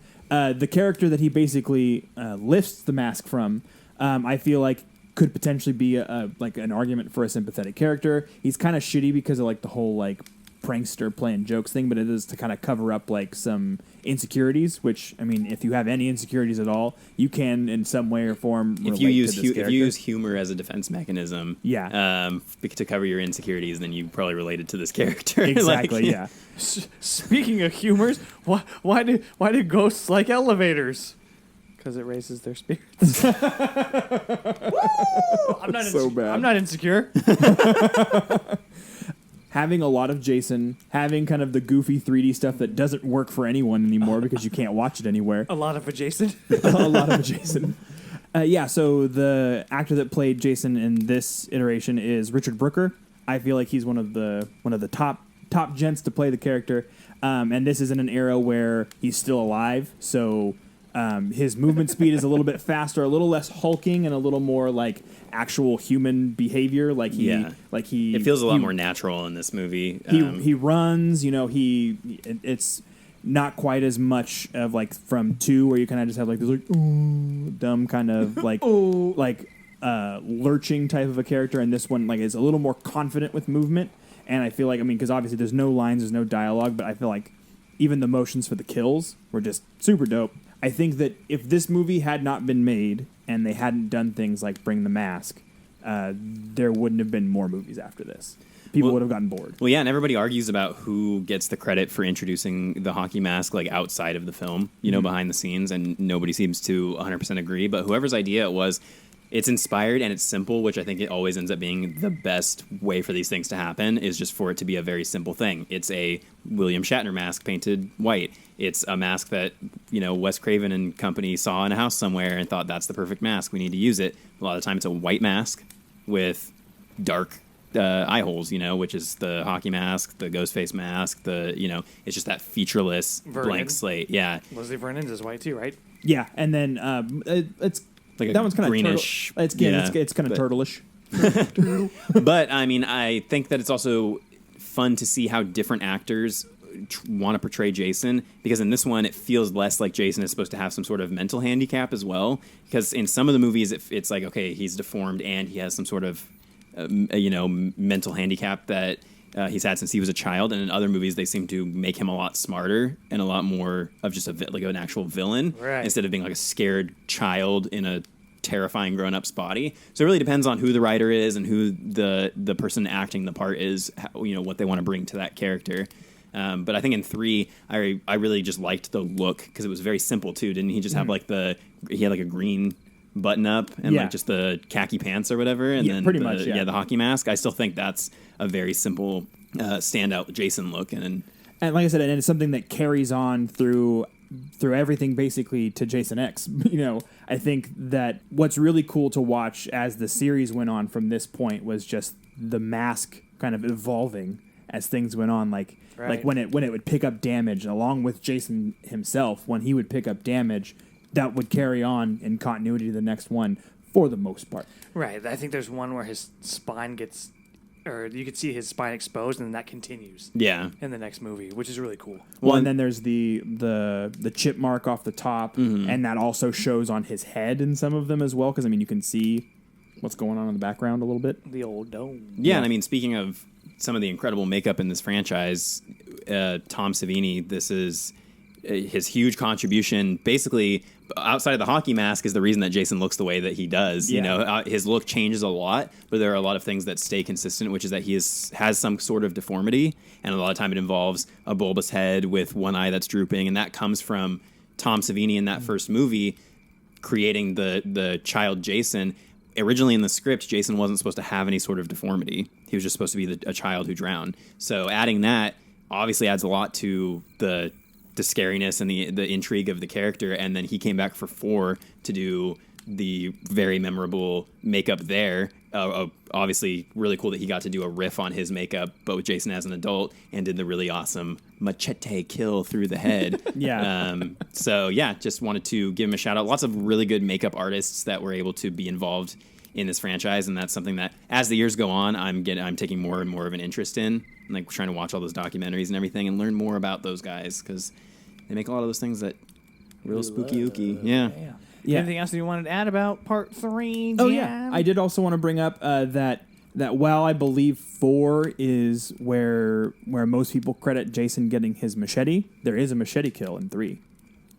the character that he basically lifts the mask from, I feel like could potentially be like an argument for a sympathetic character. He's kind of shitty because of like the whole like prankster playing jokes thing, but it is to kind of cover up like some insecurities, which, I mean, if you have any insecurities at all, you can in some way or form relate if you use to this character. if you use humor as a defense mechanism, to cover your insecurities, then you probably related to this character. Exactly. Like, yeah. Speaking of humors, why do ghosts like elevators? Because it raises their spirits. I'm not So bad. I'm not insecure. Having a lot of Jason, having kind of the goofy 3D stuff that doesn't work for anyone anymore because you can't watch it anywhere. A lot of adjacent. A lot of Jason. So the actor that played Jason in this iteration is Richard Brooker. I feel like he's one of the top gents to play the character. And this is in an era where he's still alive, so his movement speed is a little bit faster, a little less hulking, and a little more like actual human behavior. It feels a lot more natural in this movie. He runs, it's not quite as much of like from 2 where you kind of just have like this like dumb kind of like lurching type of a character, and this one like is a little more confident with movement. And I feel like, I mean, because obviously there's no lines, there's no dialogue, but I feel like even the motions for the kills were just super dope. I think that if this movie had not been made and they hadn't done things like Bring the Mask, there wouldn't have been more movies after this. People would have gotten bored. Well, yeah, and everybody argues about who gets the credit for introducing the hockey mask, like outside of the film, behind the scenes, and nobody seems to 100% agree. But whoever's idea it was, it's inspired and it's simple, which I think it always ends up being the best way for these things to happen, is just for it to be a very simple thing. It's a William Shatner mask painted white. It's a mask that, Wes Craven and company saw in a house somewhere and thought, that's the perfect mask, we need to use it. A lot of the time it's a white mask with dark eye holes, which is the hockey mask, the ghost face mask, it's just that featureless blank slate. Yeah. Leslie Vernon's is white too, right? Yeah, and then it's like that one's kind of greenish. It's kind of turtleish. But I mean, I think that it's also fun to see how different actors want to portray Jason, because in this one it feels less like Jason is supposed to have some sort of mental handicap as well. Because in some of the movies it's like, okay, he's deformed and he has some sort of mental handicap that he's had since he was a child, and in other movies they seem to make him a lot smarter and a lot more of just like an actual villain, right, instead of being like a scared child in a terrifying grown-up's body. So it really depends on who the writer is and who the person acting the part is, what they want to bring to that character. But I think in 3, I really just liked the look because it was very simple too. Didn't he just have he had like a green button up and like just the khaki pants or whatever, and then pretty much the hockey mask. I still think that's a very simple standout Jason look, and like I said, and it's something that carries on through everything basically to Jason X. I think that what's really cool to watch as the series went on from this point was just the mask kind of evolving as things went on, like when it would pick up damage, along with Jason himself, when he would pick up damage, that would carry on in continuity to the next one for the most part. Right. I think there's one where his spine gets, or you could see his spine exposed, and then that continues. Yeah. In the next movie, which is really cool. Well, and then there's the chip mark off the top, and that also shows on his head in some of them as well, because, I mean, you can see what's going on in the background a little bit. The old dome. Yeah, and I mean, speaking of some of the incredible makeup in this franchise, Tom Savini, this is his huge contribution. Basically, outside of the hockey mask is the reason that Jason looks the way that he does. His look changes a lot, but there are a lot of things that stay consistent, which is that he has some sort of deformity, and a lot of time it involves a bulbous head with one eye that's drooping, and that comes from Tom Savini in that first movie creating the child Jason. Originally in the script, Jason wasn't supposed to have any sort of deformity. He was just supposed to be a child who drowned. So adding that obviously adds a lot to the scariness and the intrigue of the character. And then he came back for 4 to do the very memorable makeup there. Obviously, really cool that he got to do a riff on his makeup, but with Jason as an adult, and did the really awesome machete kill through the head. So yeah, just wanted to give him a shout out. Lots of really good makeup artists that were able to be involved in this franchise, and that's something that as the years go on, I'm taking more and more of an interest in, and like trying to watch all those documentaries and everything and learn more about those guys, because they make a lot of those things that real spooky ooky. Yeah. Anything else that you wanted to add about part 3? Oh yeah, I did also want to bring up that while I believe 4 is where most people credit Jason getting his machete, there is a machete kill in 3.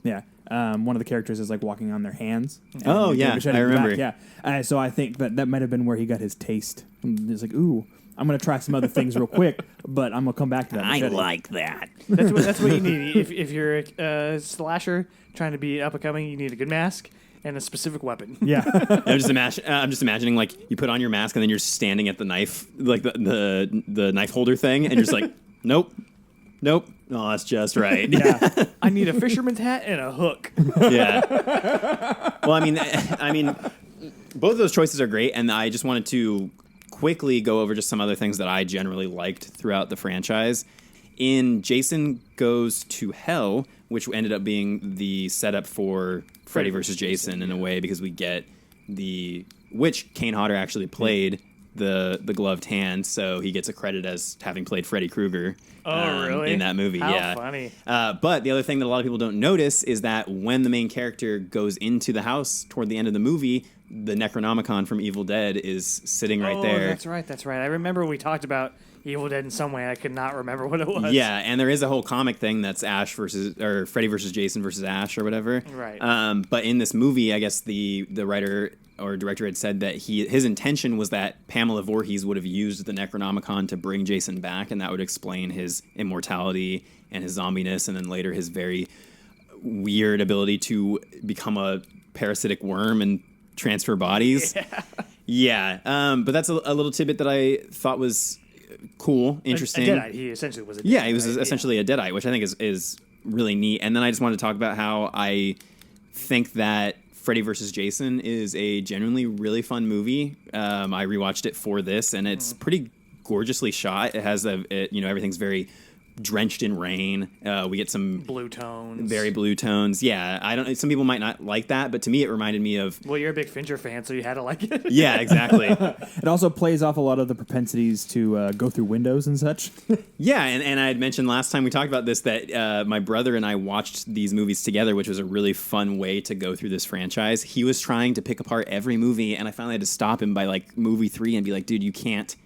Yeah, one of the characters is like walking on their hands. Oh yeah, I remember. Yeah, so I think that might have been where he got his taste. It's like, ooh, I'm gonna try some other things real quick, but I'm gonna come back to that. Machete. I like that. That's what you need. If you're a slasher trying to be up and coming, you need a good mask and a specific weapon. Yeah. I'm just imagining like you put on your mask and then you're standing at the knife, like the knife holder thing, and you're just like, nope. Oh, that's just right. Yeah. I need a fisherman's hat and a hook. Yeah. Well, I mean, both of those choices are great, and I just wanted to quickly go over just some other things that I generally liked throughout the franchise. In Jason Goes to Hell, which ended up being the setup for Freddy vs. Jason in a way, because we get which Kane Hodder actually played the gloved hand, so he gets a credit as having played Freddy Krueger. Really? In that movie. How funny. But the other thing that a lot of people don't notice is that when the main character goes into the house toward the end of the movie, the Necronomicon from Evil Dead is sitting right there. That's right. I remember we talked about Evil Dead in some way. I could not remember what it was. Yeah, and there is a whole comic thing that's Freddy versus Jason versus Ash or whatever. Right. But in this movie, I guess the writer or director had said that his intention was that Pamela Voorhees would have used the Necronomicon to bring Jason back, and that would explain his immortality and his zombiness, and then later his very weird ability to become a parasitic worm and transfer bodies. Yeah. But that's a little tidbit that I thought was cool, interesting. A Deadite. He essentially was a Deadite. Yeah, he was essentially a Deadite, which I think is really neat. And then I just wanted to talk about how I think that Freddy vs. Jason is a genuinely really fun movie. I rewatched it for this, and it's pretty gorgeously shot. It has everything's very drenched in rain. We get some blue tones, very blue tones. Yeah, some people might not like that, but to me it reminded me of. Well, you're a big Fincher fan, so you had to like it. Yeah, exactly. It also plays off a lot of the propensities to go through windows and such. Yeah, and I had mentioned last time we talked about this that my brother and I watched these movies together, which was a really fun way to go through this franchise. He was trying to pick apart every movie, and I finally had to stop him by like movie 3 and be like, dude, you can't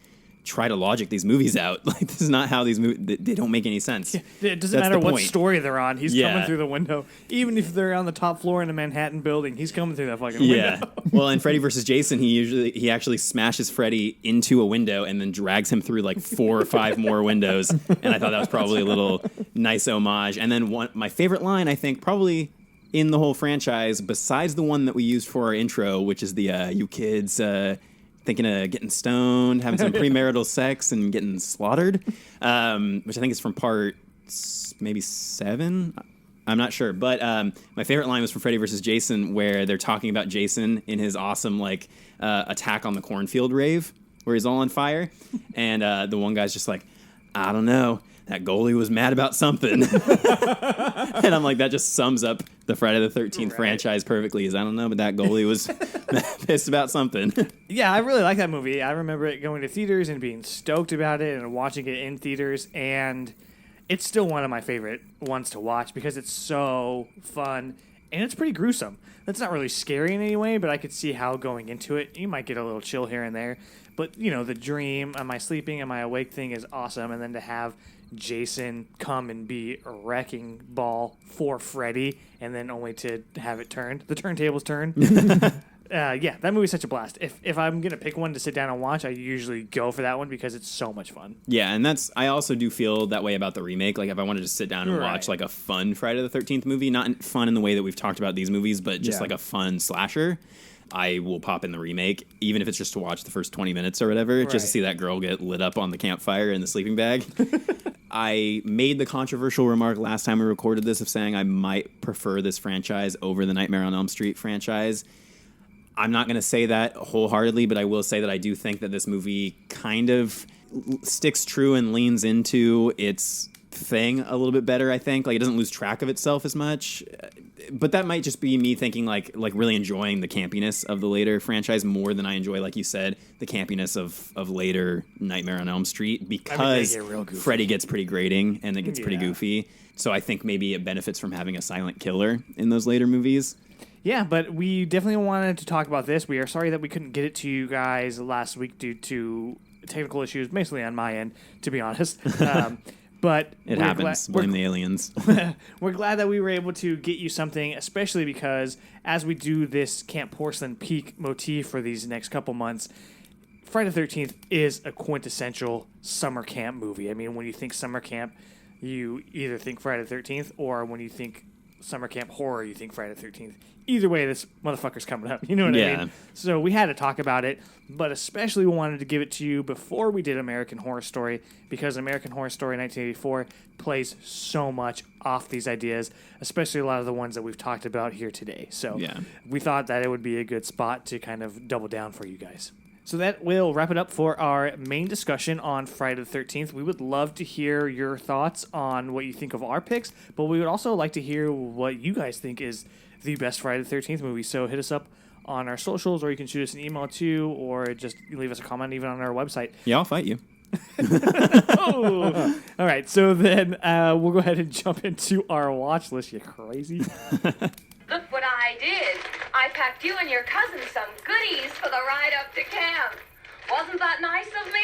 try to logic these movies out. Like, this is not how these movies, they don't make any sense. It doesn't matter what story they're on. He's coming through the window. Even if they're on the top floor in a Manhattan building, he's coming through that fucking window. Well, in Freddy vs. Jason, he actually smashes Freddy into a window and then drags him through like 4 or 5 more windows. And I thought that was probably a little nice homage. And then my favorite line, I think, probably in the whole franchise, besides the one that we used for our intro, which is the you kids thinking of getting stoned, having some premarital sex, and getting slaughtered, which I think is from part maybe 7. I'm not sure. But my favorite line was from Freddy vs. Jason, where they're talking about Jason in his awesome attack on the cornfield rave, where he's all on fire. And the one guy's just like, I don't know. That goalie was mad about something. And I'm like, that just sums up the Friday the 13th franchise perfectly. I don't know, but that goalie was pissed about something. Yeah, I really like that movie. I remember it going to theaters and being stoked about it and watching it in theaters. And it's still one of my favorite ones to watch because it's so fun. And it's pretty gruesome. That's not really scary in any way, but I could see how going into it, you might get a little chill here and there. But, the dream, am I sleeping, am I awake thing is awesome. And then to have Jason come and be a wrecking ball for Freddy, and then only to have it turned. The turntables turn. Yeah, that movie's such a blast. If I'm going to pick one to sit down and watch, I usually go for that one because it's so much fun. Yeah, and I also do feel that way about the remake. Like, if I wanted to sit down and watch, like, a fun Friday the 13th movie, not fun in the way that we've talked about these movies, but just, like, a fun slasher, I will pop in the remake, even if it's just to watch the first 20 minutes or whatever, just to see that girl get lit up on the campfire in the sleeping bag. I made the controversial remark last time we recorded this of saying I might prefer this franchise over the Nightmare on Elm Street franchise. I'm not going to say that wholeheartedly, but I will say that I do think that this movie kind of sticks true and leans into its thing a little bit better, I think. Like, it doesn't lose track of itself as much. But that might just be me thinking, like really enjoying the campiness of the later franchise more than I enjoy, like you said, the campiness of later Nightmare on Elm Street, because Freddy gets pretty grating and it gets pretty goofy. So I think maybe it benefits from having a silent killer in those later movies. Yeah, but we definitely wanted to talk about this. We are sorry that we couldn't get it to you guys last week due to technical issues, mostly on my end, to be honest. But it happens. Blame the aliens. We're glad that we were able to get you something, especially because as we do this Camp Porcelain Peak motif for these next couple months, Friday the 13th is a quintessential summer camp movie. I mean, when you think summer camp, you either think Friday the 13th, or when you think summer camp horror, you think Friday the 13th. Either way, this motherfucker's coming up. You know what I mean? So we had to talk about it, but especially we wanted to give it to you before we did American Horror Story, because American Horror Story 1984 plays so much off these ideas, especially a lot of the ones that we've talked about here today. So we thought that it would be a good spot to kind of double down for you guys. So that will wrap it up for our main discussion on Friday the 13th. We would love to hear your thoughts on what you think of our picks, but we would also like to hear what you guys think is the best Friday the 13th movie. So hit us up on our socials, or you can shoot us an email too, or just leave us a comment even on our website. Yeah, I'll fight you. Oh. All right, so then we'll go ahead and jump into our watch list. You crazy? Look what I did. I packed you and your cousin some goodies for the ride up to camp. Wasn't that nice of me?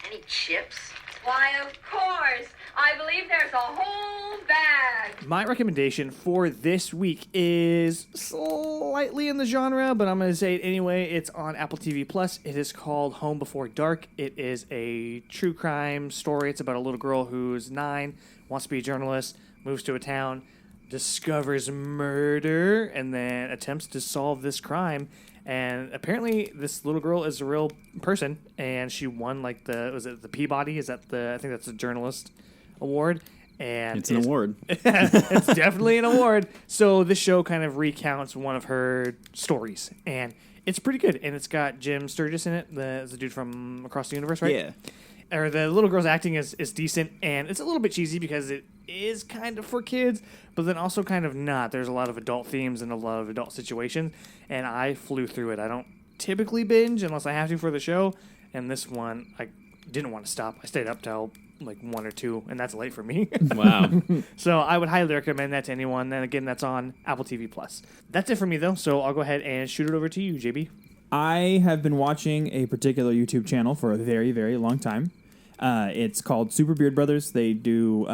Any chips? Why, of course. I believe there's a whole bag. My recommendation for this week is slightly in the genre, but I'm going to say it anyway. It's on Apple TV Plus. It is called Home Before Dark. It is a true crime story. It's about a little girl who's 9, wants to be a journalist, moves to a town, discovers murder, and then attempts to solve this crime. And apparently, this little girl is a real person, and she won like the Peabody? Is that I think that's the journalist award. And it's an award. It's definitely an award. So this show kind of recounts one of her stories, and it's pretty good. And it's got Jim Sturgis in it, the dude from Across the Universe, right? Yeah. Or the little girl's acting is decent, and it's a little bit cheesy because it is kind of for kids, but then also kind of not. There's a lot of adult themes and a lot of adult situations, and I flew through it. I don't typically binge unless I have to for the show, and this one, I didn't want to stop. I stayed up till like 1 or 2, and that's late for me. Wow. So I would highly recommend that to anyone, and again, that's on Apple TV+. That's it for me, though, so I'll go ahead and shoot it over to you, JB. I have been watching a particular YouTube channel for a very, very long time. It's called Super Beard Brothers. They do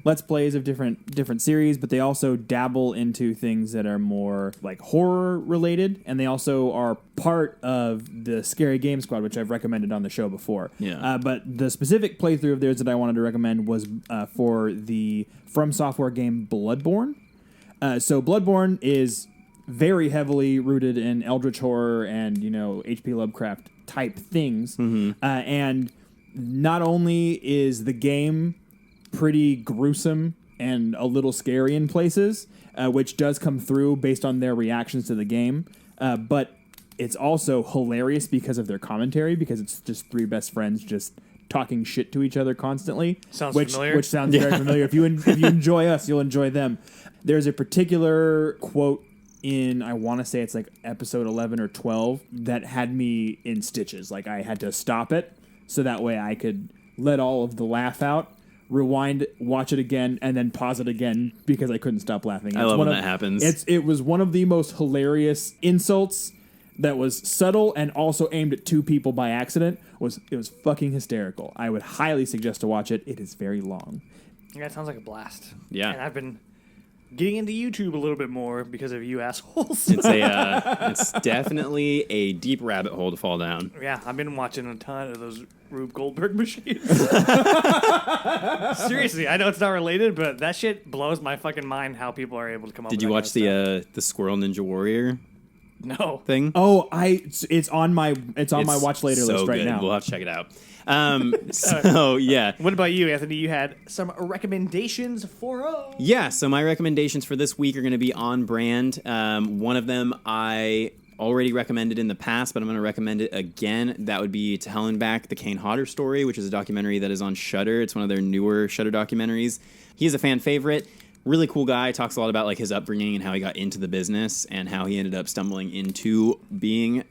Let's Plays of different series, but they also dabble into things that are more like horror related, and they also are part of the Scary Game Squad, which I've recommended on the show before. Yeah. But the specific playthrough of theirs that I wanted to recommend was for the From Software game Blood-Borne. So Blood-Borne is very heavily rooted in eldritch horror and, H.P. Lovecraft type things. Mm-hmm. And not only is the game pretty gruesome and a little scary in places, which does come through based on their reactions to the game, but it's also hilarious because of their commentary, because it's just 3 best friends just talking shit to each other constantly. Familiar. Which sounds very familiar. If you enjoy us, you'll enjoy them. There's a particular quote in, I want to say it's like episode 11 or 12, that had me in stitches. Like, I had to stop it so that way I could let all of the laugh out, rewind, watch it again, and then pause it again because I couldn't stop laughing. I love when that happens. It was one of the most hilarious insults that was subtle and also aimed at 2 people by accident. It was fucking hysterical. I would highly suggest to watch it. It is very long. Yeah, it sounds like a blast. Yeah. And I've been getting into YouTube a little bit more because of you assholes. It's definitely a deep rabbit hole to fall down. Yeah, I've been watching a ton of those Rube Goldberg machines. Seriously, I know it's not related, but that shit blows my fucking mind how people are able to come up with Did you watch the Squirrel Ninja Warrior No. thing? Oh, it's on my watch later so list right good. now. We'll have to check it out. So yeah. What about you, Anthony? You had some recommendations for us. Yeah, so my recommendations for this week are going to be on brand. One of them I already recommended in the past, but I'm going to recommend it again. That would be To Hell and Back, the Kane Hodder story, which is a documentary that is on Shudder. It's one of their newer Shudder documentaries. He's a fan favorite. Really cool guy. Talks a lot about like his upbringing and how he got into the business and how he ended up stumbling into being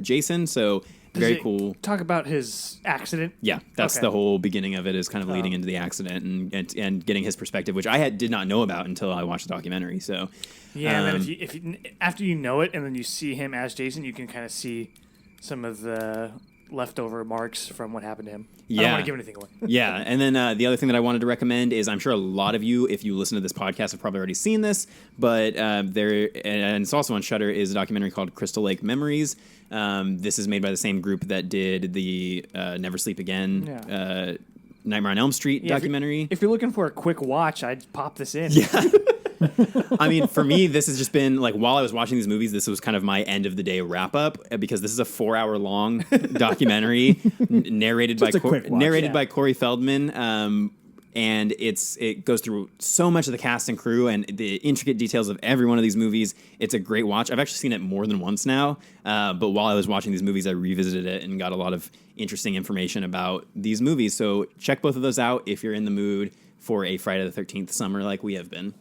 Jason. So very cool. Talk about his accident. Yeah, that's the whole beginning of it, is kind of leading into the accident and getting his perspective, which I did not know about until I watched the documentary. So yeah, and then if you after you know it and then you see him as Jason, you can kind of see some of the leftover marks from what happened to him. Yeah. I don't want to give anything away. Yeah, and then the other thing that I wanted to recommend is, I'm sure a lot of you, if you listen to this podcast, have probably already seen this, but and it's also on Shudder, is a documentary called Crystal Lake Memories. This is made by the same group that did the Never Sleep Again, Nightmare on Elm Street documentary. If you're looking for a quick watch, I'd pop this in. Yeah. I mean, for me, this has just been like, while I was watching these movies, this was kind of my end of the day wrap up, because this is a 4-hour long documentary narrated by Corey Feldman. And it goes through so much of the cast and crew and the intricate details of every one of these movies. It's a great watch. I've actually seen it more than once now. But while I was watching these movies, I revisited it and got a lot of interesting information about these movies. So check both of those out if you're in the mood for a Friday the 13th summer like we have been.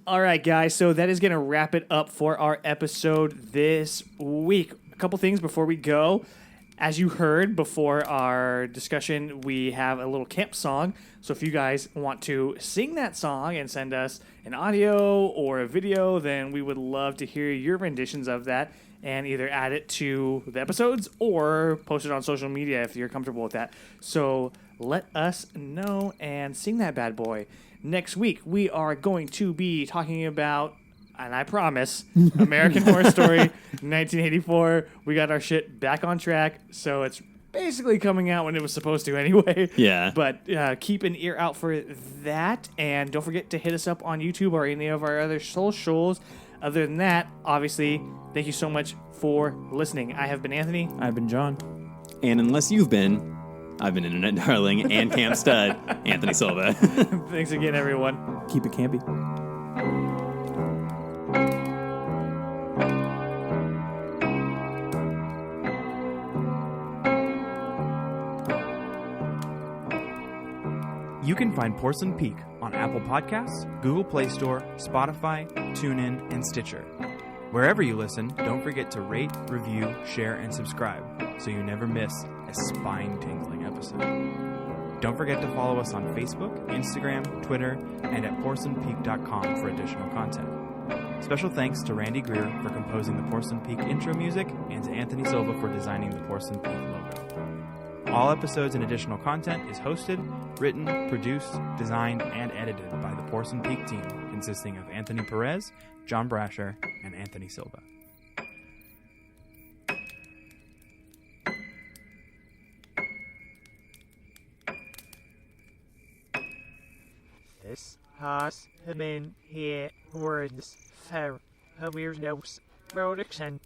All right, guys, so that is going to wrap it up for our episode this week. A couple things before we go. As you heard before our discussion, we have a little camp song. So if you guys want to sing that song and send us an audio or a video, then we would love to hear your renditions of that and either add it to the episodes or post it on social media if you're comfortable with that. So let us know and sing that bad boy. Next week, we are going to be talking about, and I promise, American Horror Story 1984. We got our shit back on track, so it's basically coming out when it was supposed to anyway. Yeah. But keep an ear out for that, and don't forget to hit us up on YouTube or any of our other socials. Other than that, obviously, thank you so much for listening. I have been Anthony. I've been John. And unless you've been, I've been Internet Darling and Camp Stud, Anthony Silva. Thanks again, everyone. Keep it campy. You can find Porcelain Peak on Apple Podcasts, Google Play Store, Spotify, TuneIn, and Stitcher. Wherever you listen, don't forget to rate, review, share, and subscribe so you never miss a spine-tingling episode. Don't forget to follow us on Facebook, Instagram, Twitter, and at porcelainpeak.com for additional content. Special thanks to Randy Greer for composing the Porcelain Peak intro music and to Anthony Silva for designing the Porcelain Peak logo. All episodes and additional content is hosted, written, produced, designed, and edited by the Porcelain Peak team, consisting of Anthony Perez, John Brasher, and Anthony Silva. This has been here words for awareness production.